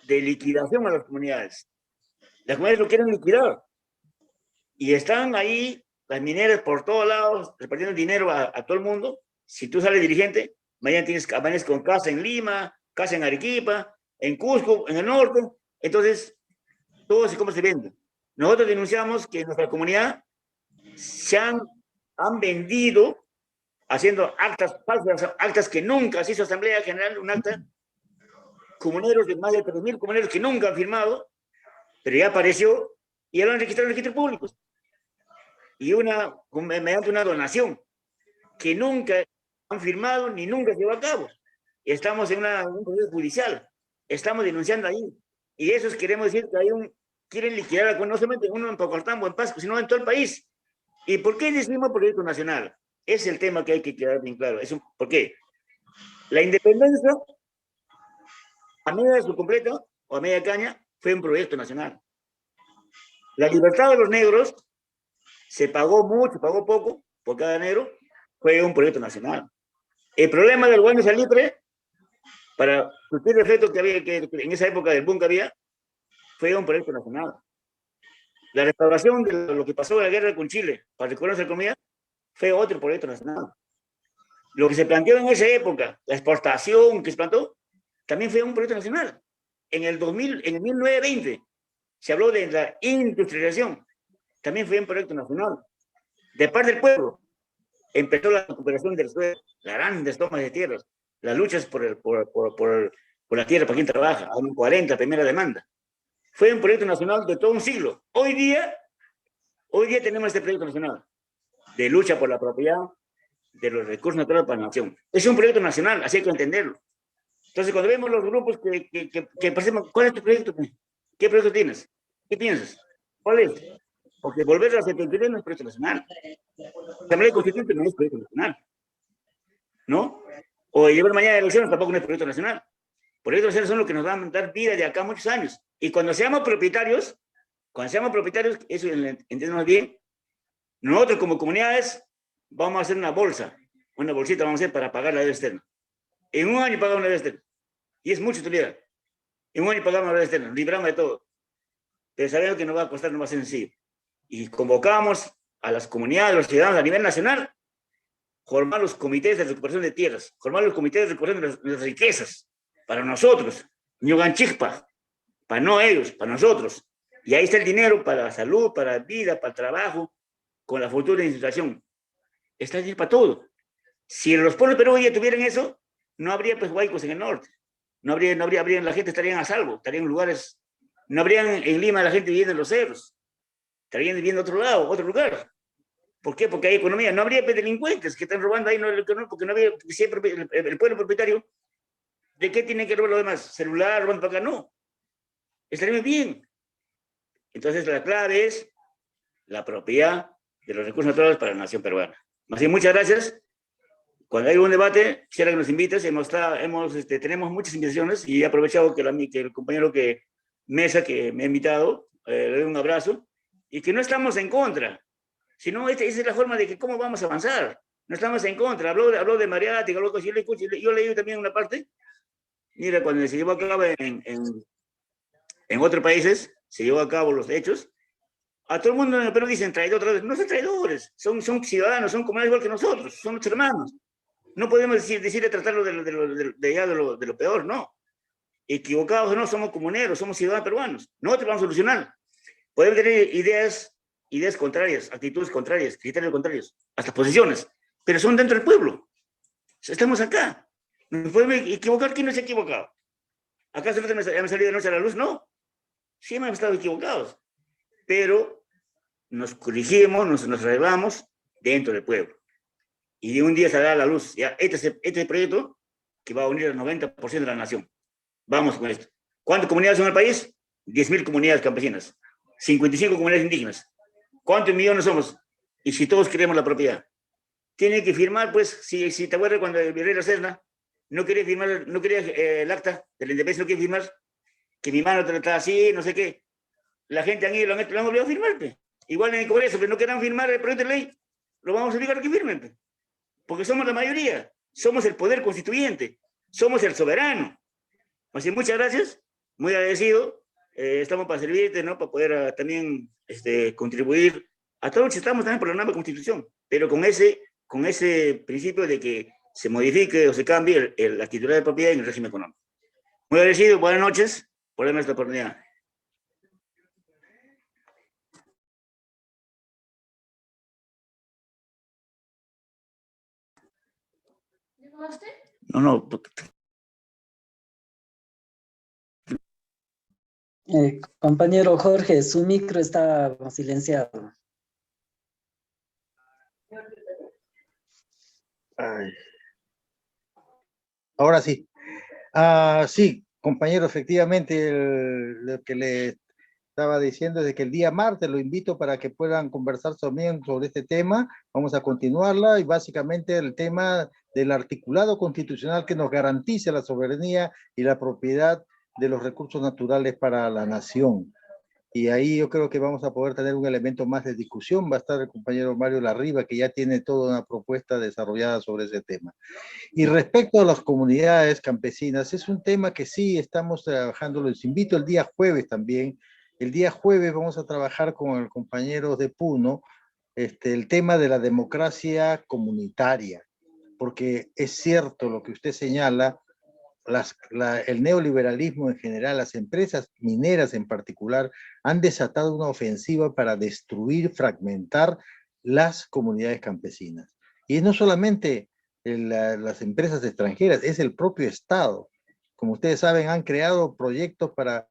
de liquidación a las comunidades. Las comunidades lo quieren liquidar. Y están ahí las mineras por todos lados, repartiendo dinero a todo el mundo. Si tú sales dirigente, mañana amaneces con casa en Lima, casa en Arequipa, en Cusco, en el norte. Entonces, todo es como se vende. Nosotros denunciamos que en nuestra comunidad se han vendido haciendo actas falsas, actas que nunca se hizo Asamblea General, un acta, comuneros de más de 3.000 comuneros que nunca han firmado, pero ya apareció y ya lo han registrado en registros públicos. Y mediante una donación que nunca han firmado ni nunca se llevó a cabo. Estamos en un proceso judicial, estamos denunciando ahí. Y eso queremos decir que quieren liquidar, no solamente uno en Pacoaltambo, en Pasco, sino en todo el país. ¿Y por qué decimos proyecto nacional? Es el tema que hay que quedar bien claro. ¿Por qué? La independencia, a media de su completo, o a media caña, fue un proyecto nacional. La libertad de los negros se pagó mucho, pagó poco por cada negro, fue un proyecto nacional. El problema del Guayna Salitre, para suplir el efecto que había que en esa época del boom que había, fue un proyecto nacional. La restauración de lo que pasó en la guerra con Chile, para recuperar nuestra economía, fue otro proyecto nacional. Lo que se planteó en esa época, la exportación que se plantó, también fue un proyecto nacional. En el 1920, se habló de la industrialización, también fue un proyecto nacional. De parte del pueblo, empezó la recuperación del suelo, las grandes tomas de tierras, las luchas por la tierra para quien trabaja, a un 40, primera demanda. Fue un proyecto nacional de todo un siglo. Hoy día, Hoy día tenemos este proyecto nacional de lucha por la propiedad de los recursos naturales para la nación. Es un proyecto nacional, así hay que entenderlo. Entonces, cuando vemos los grupos que presentamos, ¿cuál es tu proyecto? ¿Qué proyecto tienes? ¿Qué piensas? ¿Cuál es? Porque volver a la 73 no es proyecto nacional. La Asamblea Constituyente no es proyecto nacional, ¿no? O llevar mañana elecciones tampoco no es proyecto nacional. Proyectos nacionales son los que nos van a dar vida de acá a muchos años. Y cuando seamos propietarios, eso entendemos bien, nosotros como comunidades vamos a hacer una bolsita vamos a hacer para pagar la deuda externa. En un año pagamos la deuda externa. Y es mucha utilidad. En un año pagamos la deuda externa, libramos de todo. Pero sabemos que nos va a costar, no va a ser sencillo. Y convocamos a las comunidades, a los ciudadanos a nivel nacional, formar los comités de recuperación de tierras, formar los comités de recuperación de las riquezas, para nosotros, ñuganchikpa, para no ellos, para nosotros. Y ahí está el dinero para la salud, para la vida, para el trabajo, con la futura institución. Está el dinero para todo. Si los pueblos de Perú ya tuvieran eso, no habría pues huaicos en el norte. No habría, la gente estaría a salvo, estaría en lugares, no habrían en Lima la gente viviendo en los cerros, estarían viviendo en otro lado, otro lugar. ¿Por qué? Porque hay economía. No habría delincuentes que están robando ahí, porque no había, siempre el pueblo propietario, ¿de qué tiene que robar lo demás? ¿Celular, robando para acá? No. Estaría bien. Entonces la clave es la propiedad de los recursos naturales para la nación peruana. Así, muchas gracias. Cuando hay un debate, quisiera que nos invites. Tenemos muchas invitaciones y he aprovechado que el compañero Mesa, que me ha invitado, le doy un abrazo, y que no estamos en contra, sino esa es la forma de que cómo vamos a avanzar. No estamos en contra. Habló de Mariática, yo leí también una parte. Mira, cuando se llevó a cabo en otros países, se llevó a cabo los hechos, a todo el mundo en el Perú dicen traidores. No son traidores, son ciudadanos, son comunidades igual que nosotros, son nuestros hermanos. No podemos decirle tratarlo de lo peor, no. Equivocados o no, somos comuneros, somos ciudadanos peruanos. Nosotros vamos a solucionar. Podemos tener ideas contrarias, actitudes contrarias, criterios contrarios, hasta posiciones, pero son dentro del pueblo. Estamos acá. ¿Nos podemos equivocar? ¿Quién no se ha equivocado? ¿Acaso no hemos salido de noche a la luz? No. Sí hemos estado equivocados, pero nos corrigimos, nos relevamos dentro del pueblo. Y de un día saldrá a la luz. Ya, este proyecto que va a unir al 90% de la nación. Vamos con esto. ¿Cuántas comunidades son en el país? 10.000 comunidades campesinas, 55 comunidades indígenas. ¿Cuántos millones somos? Y si todos queremos la propiedad. Tiene que firmar, pues, si te acuerdas cuando el virrey de la Serna no quería firmar, el acta de la independencia, no quería firmar, que mi mano está así, no sé qué. La gente han ido, lo han obligado a firmar. Igual en el Congreso, pero no quieran firmar el proyecto de ley, lo vamos a obligar a que firmen. Porque somos la mayoría, somos el poder constituyente, somos el soberano. Así, muchas gracias, muy agradecido. Estamos para servirte, ¿no? Para poder también contribuir a todos los que estamos también por la nueva constitución, pero con ese principio de que se modifique o se cambie la titularidad de propiedad en el régimen económico. Muy agradecido, buenas noches por darme esta oportunidad. No. Compañero Jorge, su micro está silenciado. Ay. Ahora sí. Sí, compañero, efectivamente, lo que le estaba diciendo es de que el día martes lo invito para que puedan conversar también sobre este tema. Vamos a continuarla y básicamente el tema del articulado constitucional que nos garantice la soberanía y la propiedad de los recursos naturales para la nación. Y ahí yo creo que vamos a poder tener un elemento más de discusión. Va a estar el compañero Mario Larriba, que ya tiene toda una propuesta desarrollada sobre ese tema. Y respecto a las comunidades campesinas, es un tema que sí estamos trabajando. Les invito el día jueves también. El día jueves vamos a trabajar con el compañero de Puno el tema de la democracia comunitaria, porque es cierto lo que usted señala, el neoliberalismo en general, las empresas mineras en particular, han desatado una ofensiva para destruir, fragmentar las comunidades campesinas. Y no solamente las empresas extranjeras, es el propio Estado. Como ustedes saben, han creado proyectos para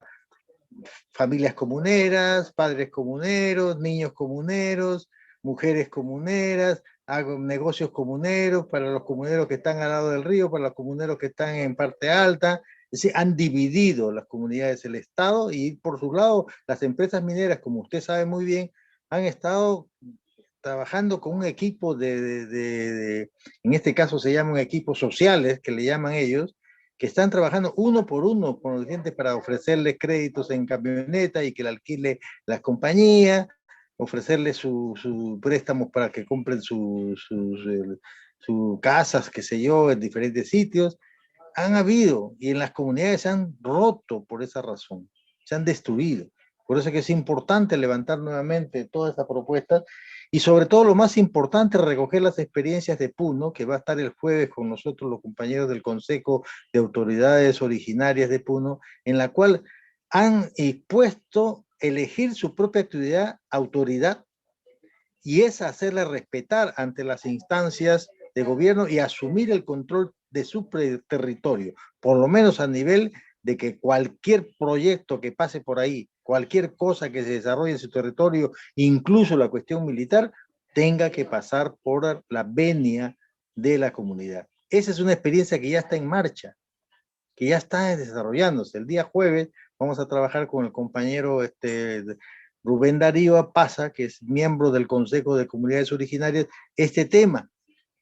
familias comuneras, padres comuneros, niños comuneros, mujeres comuneras, hago negocios comuneros para los comuneros que están al lado del río, para los comuneros que están en parte alta. Es decir, han dividido las comunidades del Estado y por su lado las empresas mineras, como usted sabe muy bien, han estado trabajando con un equipo en este caso se llaman equipos sociales, que le llaman ellos, que están trabajando uno por uno con los clientes para ofrecerles créditos en camioneta y que le alquile las compañías, ofrecerles sus préstamos para que compren sus casas, qué sé yo, en diferentes sitios. Han habido, y en las comunidades se han roto por esa razón, se han destruido. Por eso es que es importante levantar nuevamente toda esta propuesta y sobre todo lo más importante, recoger las experiencias de Puno, que va a estar el jueves con nosotros los compañeros del Consejo de Autoridades Originarias de Puno, en la cual han puesto elegir su propia autoridad y es hacerla respetar ante las instancias de gobierno y asumir el control de su territorio, por lo menos a nivel de que cualquier proyecto que pase por ahí, cualquier cosa que se desarrolle en su territorio, incluso la cuestión militar, tenga que pasar por la venia de la comunidad. Esa es una experiencia que ya está en marcha, que ya está desarrollándose. El día jueves vamos a trabajar con el compañero Rubén Darío Pasa, que es miembro del Consejo de Comunidades Originarias, este tema,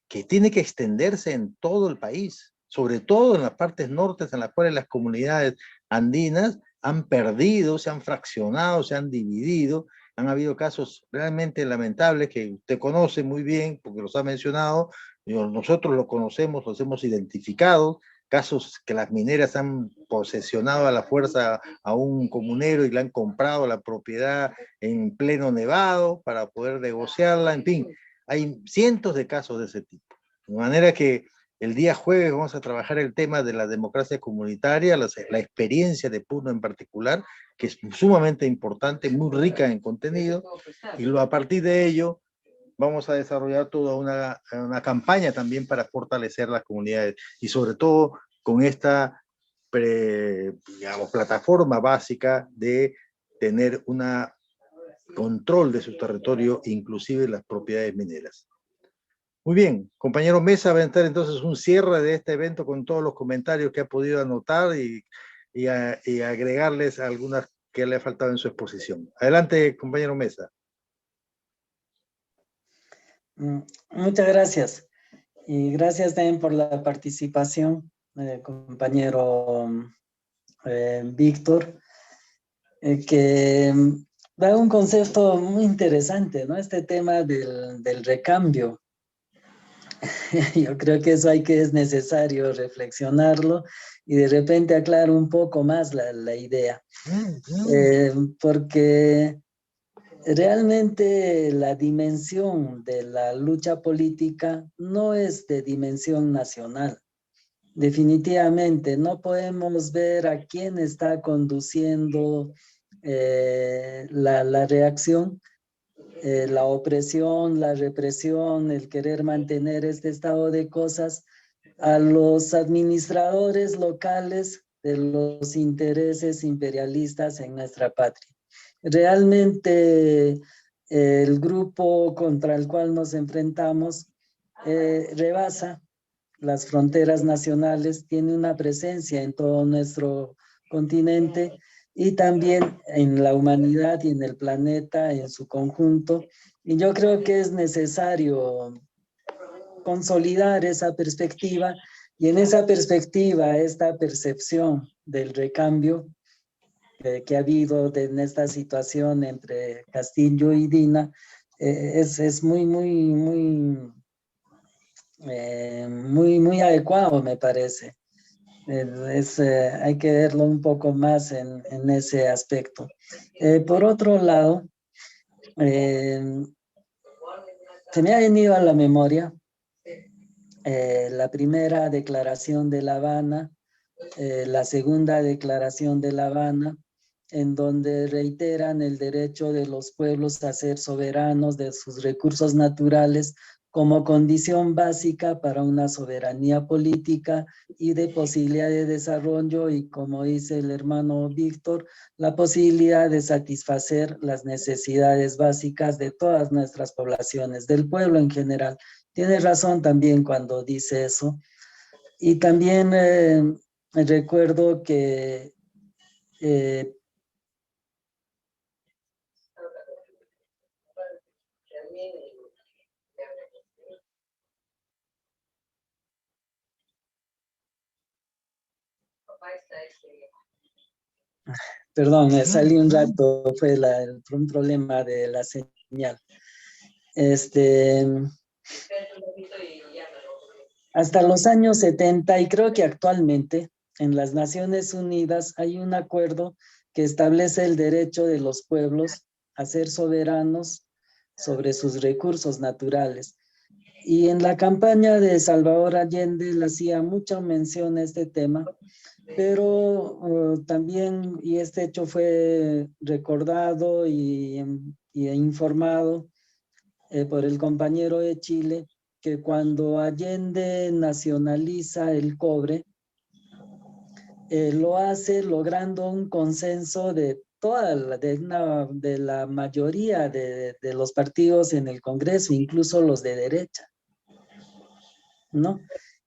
que tiene que extenderse en todo el país, sobre todo en las partes nortes en las cuales las comunidades andinas han perdido, se han fraccionado, se han dividido. Han habido casos realmente lamentables que usted conoce muy bien porque los ha mencionado, nosotros los conocemos, los hemos identificado, casos que las mineras han posesionado a la fuerza a un comunero y le han comprado la propiedad en pleno nevado para poder negociarla, en fin, hay cientos de casos de ese tipo. De manera que el día jueves vamos a trabajar el tema de la democracia comunitaria, la experiencia de Puno en particular, que es sumamente importante, muy rica en contenido, y a partir de ello vamos a desarrollar toda una campaña también para fortalecer las comunidades y sobre todo con esta digamos, plataforma básica de tener un control de su territorio, inclusive las propiedades mineras. Muy bien, compañero Mesa, va a entrar entonces un cierre de este evento con todos los comentarios que ha podido anotar y agregarles algunas que le ha faltado en su exposición. Adelante, compañero Mesa. Muchas gracias. Y gracias también por la participación, compañero Víctor, que da un concepto muy interesante, ¿no? Este tema del recambio. Yo creo que eso es necesario reflexionarlo y de repente aclaro un poco más la idea. Porque realmente la dimensión de la lucha política no es de dimensión nacional. Definitivamente no podemos ver a quién está conduciendo la reacción, la opresión, la represión, el querer mantener este estado de cosas a los administradores locales de los intereses imperialistas en nuestra patria. Realmente el grupo contra el cual nos enfrentamos rebasa las fronteras nacionales, tiene una presencia en todo nuestro continente y también en la humanidad y en el planeta en su conjunto. Y yo creo que es necesario consolidar esa perspectiva y en esa perspectiva esta percepción del recambio que ha habido en esta situación entre Castillo y Dina es muy adecuado, me parece. Hay que verlo un poco más en ese aspecto. Por otro lado, se me ha venido a la memoria la primera declaración de La Habana, la segunda declaración de La Habana, en donde reiteran el derecho de los pueblos a ser soberanos de sus recursos naturales como condición básica para una soberanía política y de posibilidad de desarrollo y, como dice el hermano Víctor, la posibilidad de satisfacer las necesidades básicas de todas nuestras poblaciones, del pueblo en general. Tiene razón también cuando dice eso. Y también recuerdo que perdón, me salí un rato, fue un problema de la señal. Hasta los años 70, y creo que actualmente en las Naciones Unidas hay un acuerdo que establece el derecho de los pueblos a ser soberanos sobre sus recursos naturales. Y en la campaña de Salvador Allende le hacía mucha mención a este tema, pero también, y este hecho fue recordado y informado por el compañero de Chile, que cuando Allende nacionaliza el cobre, lo hace logrando un consenso de de la mayoría de los partidos en el Congreso, incluso los de derecha, ¿no?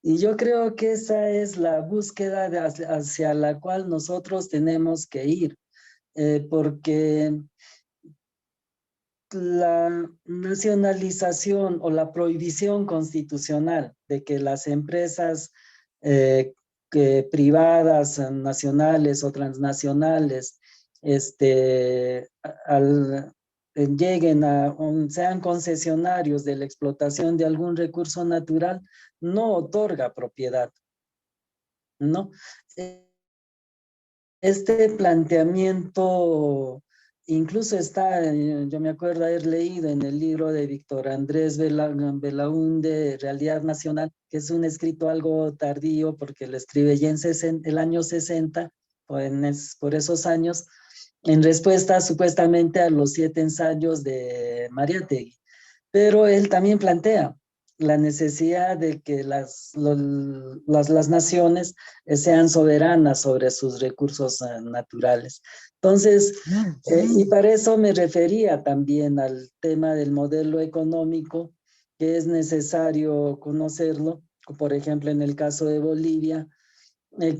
Y yo creo que esa es la búsqueda hacia la cual nosotros tenemos que ir, porque la nacionalización o la prohibición constitucional de que las empresas privadas, nacionales o transnacionales, lleguen sean concesionarios de la explotación de algún recurso natural, no otorga propiedad, ¿no? Este planteamiento incluso está, yo me acuerdo haber leído en el libro de Víctor Andrés Belaúnde, Realidad Nacional, que es un escrito algo tardío porque lo escribe ya en el año 60, por esos años, en respuesta supuestamente a los 7 ensayos de Mariátegui. Pero él también plantea la necesidad de que las naciones sean soberanas sobre sus recursos naturales. Entonces, y para eso me refería también al tema del modelo económico, que es necesario conocerlo, por ejemplo, en el caso de Bolivia,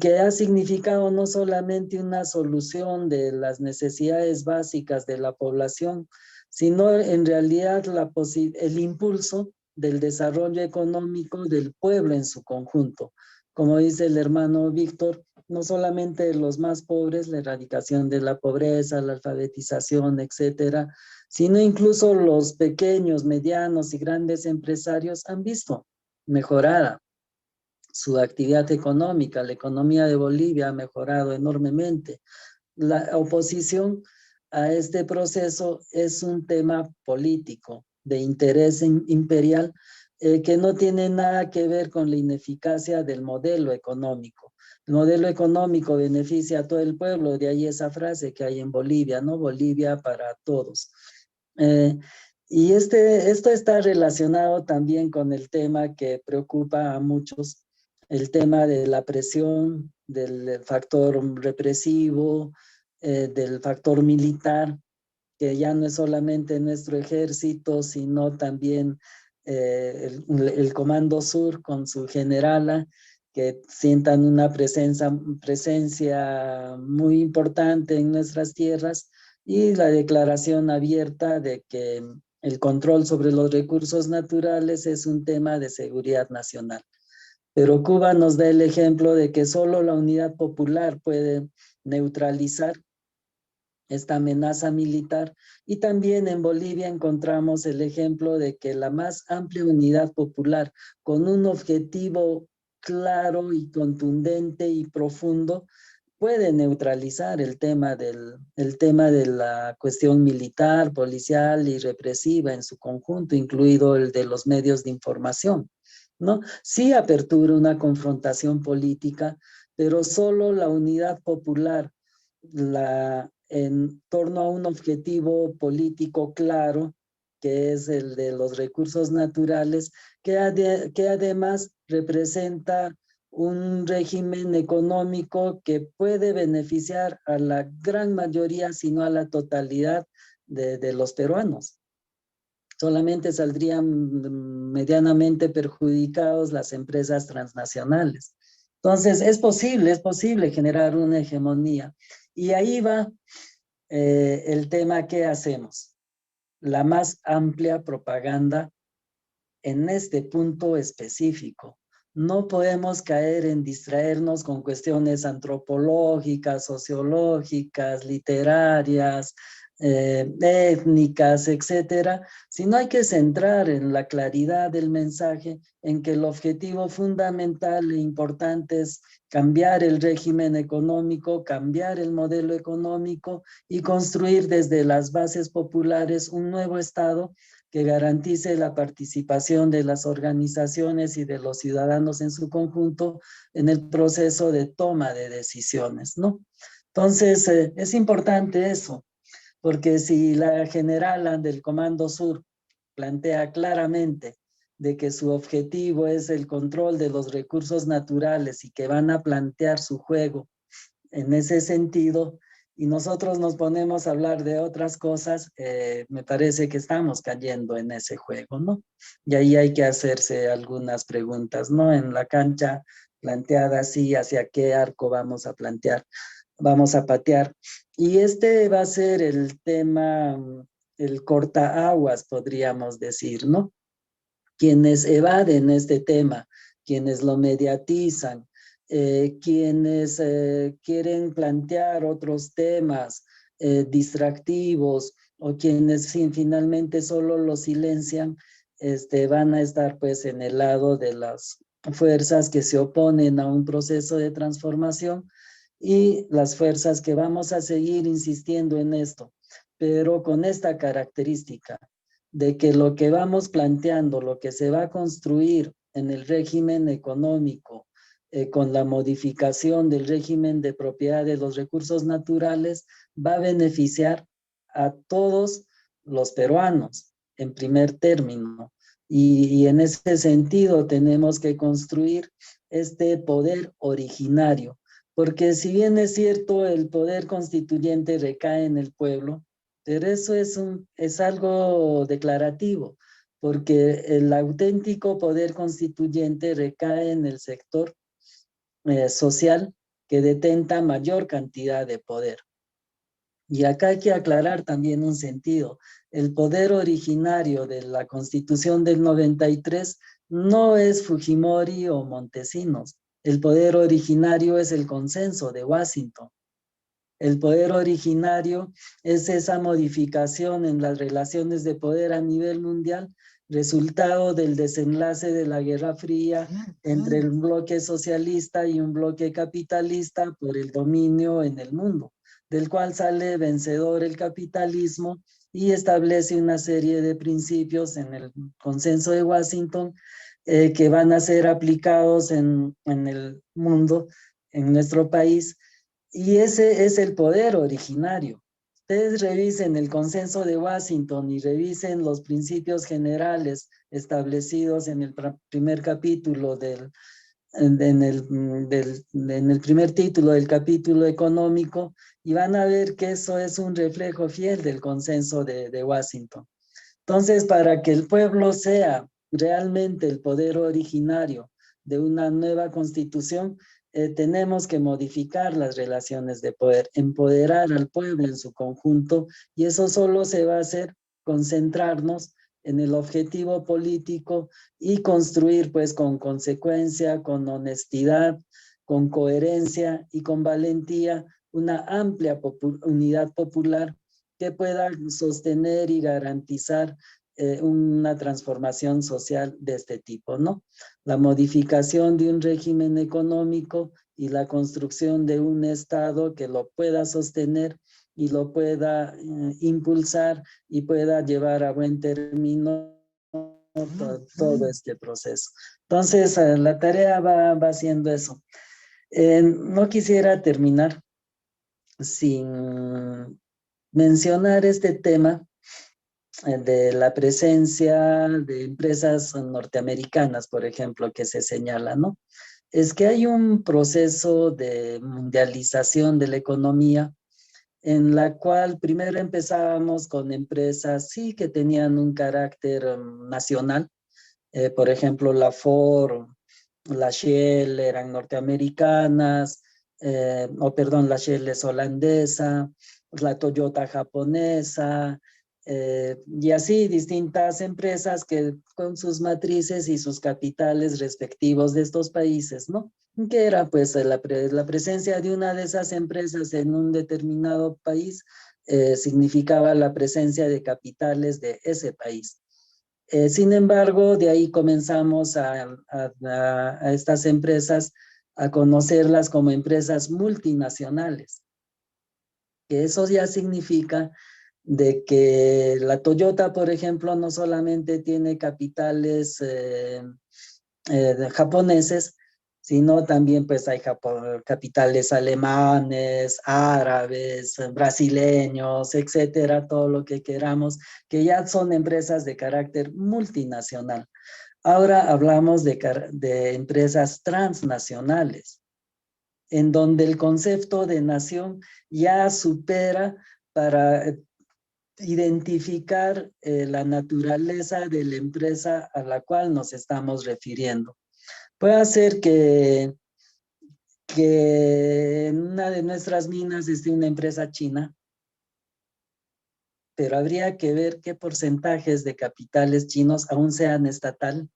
que ha significado no solamente una solución de las necesidades básicas de la población, sino en realidad el impulso del desarrollo económico del pueblo en su conjunto. Como dice el hermano Víctor, no solamente los más pobres, la erradicación de la pobreza, la alfabetización, etcétera, sino incluso los pequeños, medianos y grandes empresarios han visto mejorada su actividad económica. La economía de Bolivia ha mejorado enormemente. La oposición a este proceso es un tema político de interés imperial que no tiene nada que ver con la ineficacia del modelo económico. El modelo económico beneficia a todo el pueblo, de ahí esa frase que hay en Bolivia, ¿no? Bolivia para todos. Y esto está relacionado también con el tema que preocupa a muchos, el tema de la presión, del factor represivo, del factor militar, que ya no es solamente nuestro ejército, sino también el Comando Sur con su generala, que sientan una presencia muy importante en nuestras tierras, y la declaración abierta de que el control sobre los recursos naturales es un tema de seguridad nacional. Pero Cuba nos da el ejemplo de que solo la unidad popular puede neutralizar esta amenaza militar, y también en Bolivia encontramos el ejemplo de que la más amplia unidad popular con un objetivo claro y contundente y profundo puede neutralizar el tema de la cuestión militar, policial y represiva en su conjunto, incluido el de los medios de información, ¿no? Sí apertura una confrontación política, pero solo la unidad popular, en torno a un objetivo político claro, que es el de los recursos naturales, que además representa un régimen económico que puede beneficiar a la gran mayoría, si no a la totalidad de los peruanos. Solamente saldrían medianamente perjudicados las empresas transnacionales. Entonces, es posible generar una hegemonía. Y ahí va el tema que hacemos. La más amplia propaganda en este punto específico. No podemos caer en distraernos con cuestiones antropológicas, sociológicas, literarias, étnicas, etcétera, sino hay que centrar en la claridad del mensaje, en que el objetivo fundamental e importante es cambiar el régimen económico, cambiar el modelo económico y construir desde las bases populares un nuevo Estado que garantice la participación de las organizaciones y de los ciudadanos en su conjunto en el proceso de toma de decisiones, ¿no? Entonces, es importante eso, porque si la generala del Comando Sur plantea claramente de que su objetivo es el control de los recursos naturales y que van a plantear su juego en ese sentido, y nosotros nos ponemos a hablar de otras cosas, me parece que estamos cayendo en ese juego, ¿no? Y ahí hay que hacerse algunas preguntas, ¿no? En la cancha planteada así, ¿hacia qué arco vamos a plantear? Vamos a patear. Y este va a ser el tema, el cortaaguas, podríamos decir, ¿no? Quienes evaden este tema, quienes lo mediatizan, quienes quieren plantear otros temas distractivos o quienes finalmente solo lo silencian, van a estar pues en el lado de las fuerzas que se oponen a un proceso de transformación y las fuerzas que vamos a seguir insistiendo en esto, pero con esta característica de que lo que vamos planteando, lo que se va a construir en el régimen económico, con la modificación del régimen de propiedad de los recursos naturales, va a beneficiar a todos los peruanos, en primer término. Y en ese sentido tenemos que construir este poder originario, porque si bien es cierto, el poder constituyente recae en el pueblo, pero eso es algo declarativo, porque el auténtico poder constituyente recae en el sector social que detenta mayor cantidad de poder. Y acá hay que aclarar también un sentido. El poder originario de la Constitución del 93 no es Fujimori o Montesinos. El poder originario es el consenso de Washington. El poder originario es esa modificación en las relaciones de poder a nivel mundial, resultado del desenlace de la Guerra Fría entre el bloque socialista y un bloque capitalista por el dominio en el mundo, del cual sale vencedor el capitalismo y establece una serie de principios en el consenso de Washington que van a ser aplicados en el mundo, en nuestro país. Y ese es el poder originario. Ustedes revisen el consenso de Washington y revisen los principios generales establecidos en el primer capítulo en el primer título del capítulo económico y van a ver que eso es un reflejo fiel del consenso de Washington. Entonces, para que el pueblo sea realmente el poder originario de una nueva constitución, tenemos que modificar las relaciones de poder, empoderar al pueblo en su conjunto, y eso solo se va a hacer concentrarnos en el objetivo político y construir pues con consecuencia, con honestidad, con coherencia y con valentía una amplia unidad popular que pueda sostener y garantizar una transformación social de este tipo, ¿no? La modificación de un régimen económico y la construcción de un Estado que lo pueda sostener y lo pueda impulsar y pueda llevar a buen término todo este proceso. Entonces, la tarea va siendo eso. No quisiera terminar sin mencionar este tema de la presencia de empresas norteamericanas, por ejemplo, que se señala, ¿no? Es que hay un proceso de mundialización de la economía en la cual primero empezábamos con empresas, sí, que tenían un carácter nacional, por ejemplo, la Ford, la Shell eran norteamericanas, o perdón, la Shell es holandesa, la Toyota japonesa, y así distintas empresas que con sus matrices y sus capitales respectivos de estos países, ¿no? Que era pues la presencia de una de esas empresas en un determinado país significaba la presencia de capitales de ese país. Sin embargo, de ahí comenzamos a estas empresas a conocerlas como empresas multinacionales, que eso ya significa de que la Toyota, por ejemplo, no solamente tiene capitales japoneses, sino también pues hay capitales alemanes, árabes, brasileños, etcétera, todo lo que queramos, que ya son empresas de carácter multinacional. Ahora hablamos de empresas transnacionales, en donde el concepto de nación ya supera para identificar la naturaleza de la empresa a la cual nos estamos refiriendo. Puede ser que en una de nuestras minas esté una empresa china, pero habría que ver qué porcentajes de capitales chinos aún sea estatal,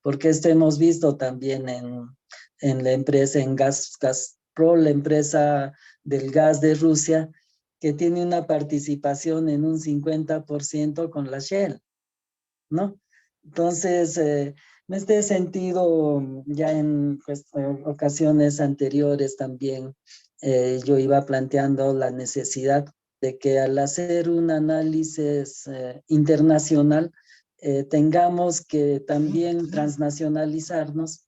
porque esto hemos visto también en la empresa, en Gazprom, la empresa del gas de Rusia, que tiene una participación en un 50% con la Shell, ¿no? Entonces, en este sentido, ya en pues, ocasiones anteriores también yo iba planteando la necesidad de que al hacer un análisis internacional tengamos que también transnacionalizarnos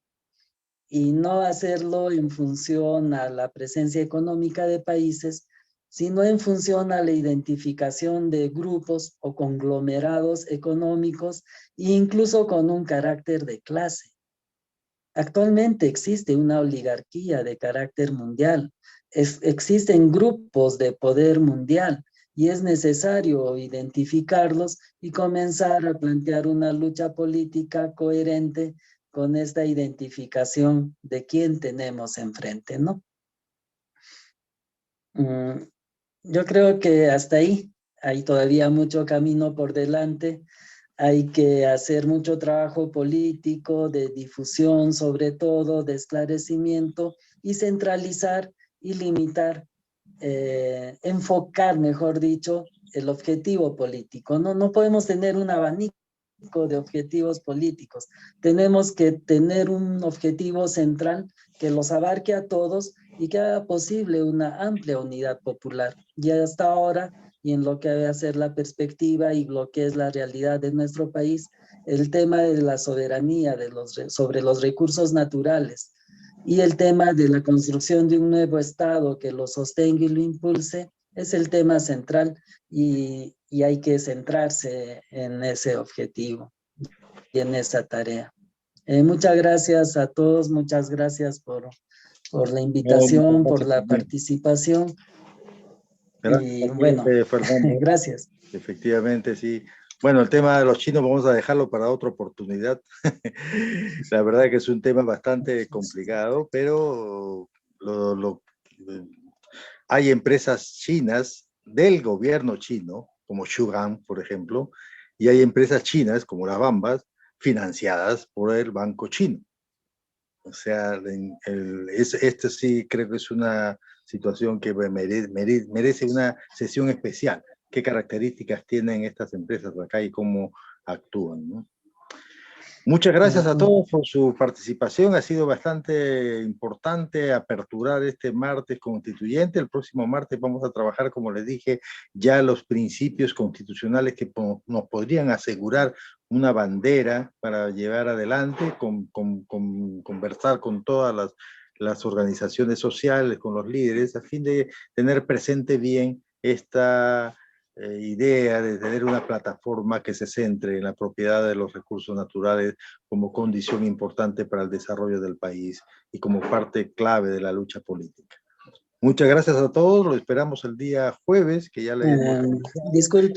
y no hacerlo en función a la presencia económica de países, sino en función a la identificación de grupos o conglomerados económicos e incluso con un carácter de clase. Actualmente existe una oligarquía de carácter mundial, existen grupos de poder mundial y es necesario identificarlos y comenzar a plantear una lucha política coherente con esta identificación de quién tenemos enfrente, ¿no? Yo creo que hasta ahí hay todavía mucho camino por delante. Hay que hacer mucho trabajo político, de difusión, sobre todo, de esclarecimiento y centralizar y limitar, enfocar, mejor dicho, el objetivo político. No podemos tener un abanico de objetivos políticos. Tenemos que tener un objetivo central que los abarque a todos y que haga posible una amplia unidad popular. Y hasta ahora, y en lo que debe ser la perspectiva y lo que es la realidad de nuestro país, el tema de la soberanía sobre los recursos naturales y el tema de la construcción de un nuevo Estado que lo sostenga y lo impulse es el tema central y hay que centrarse en ese objetivo y en esa tarea. Muchas gracias a todos, muchas gracias por la No, muchas invitación, por gracias la también. participación. Gracias, Y bueno, Fernando. gracias. Efectivamente, sí. Bueno, el tema de los chinos vamos a dejarlo para otra oportunidad. La verdad que es un tema bastante complicado, pero hay empresas chinas del gobierno chino, como Shugang, por ejemplo, y hay empresas chinas, como las Bambas, financiadas por el banco chino. O sea, esto sí creo que es una situación que merece una sesión especial. ¿Qué características tienen estas empresas acá y cómo actúan, ¿no? Muchas gracias a todos por su participación. Ha sido bastante importante aperturar este martes constituyente. El próximo martes vamos a trabajar, como les dije, ya los principios constitucionales que nos podrían asegurar una bandera para llevar adelante, conversar con todas las organizaciones sociales, con los líderes, a fin de tener presente bien idea de tener una plataforma que se centre en la propiedad de los recursos naturales como condición importante para el desarrollo del país y como parte clave de la lucha política. Muchas gracias a todos, lo esperamos el día jueves, que ya le hemos... Disculpe.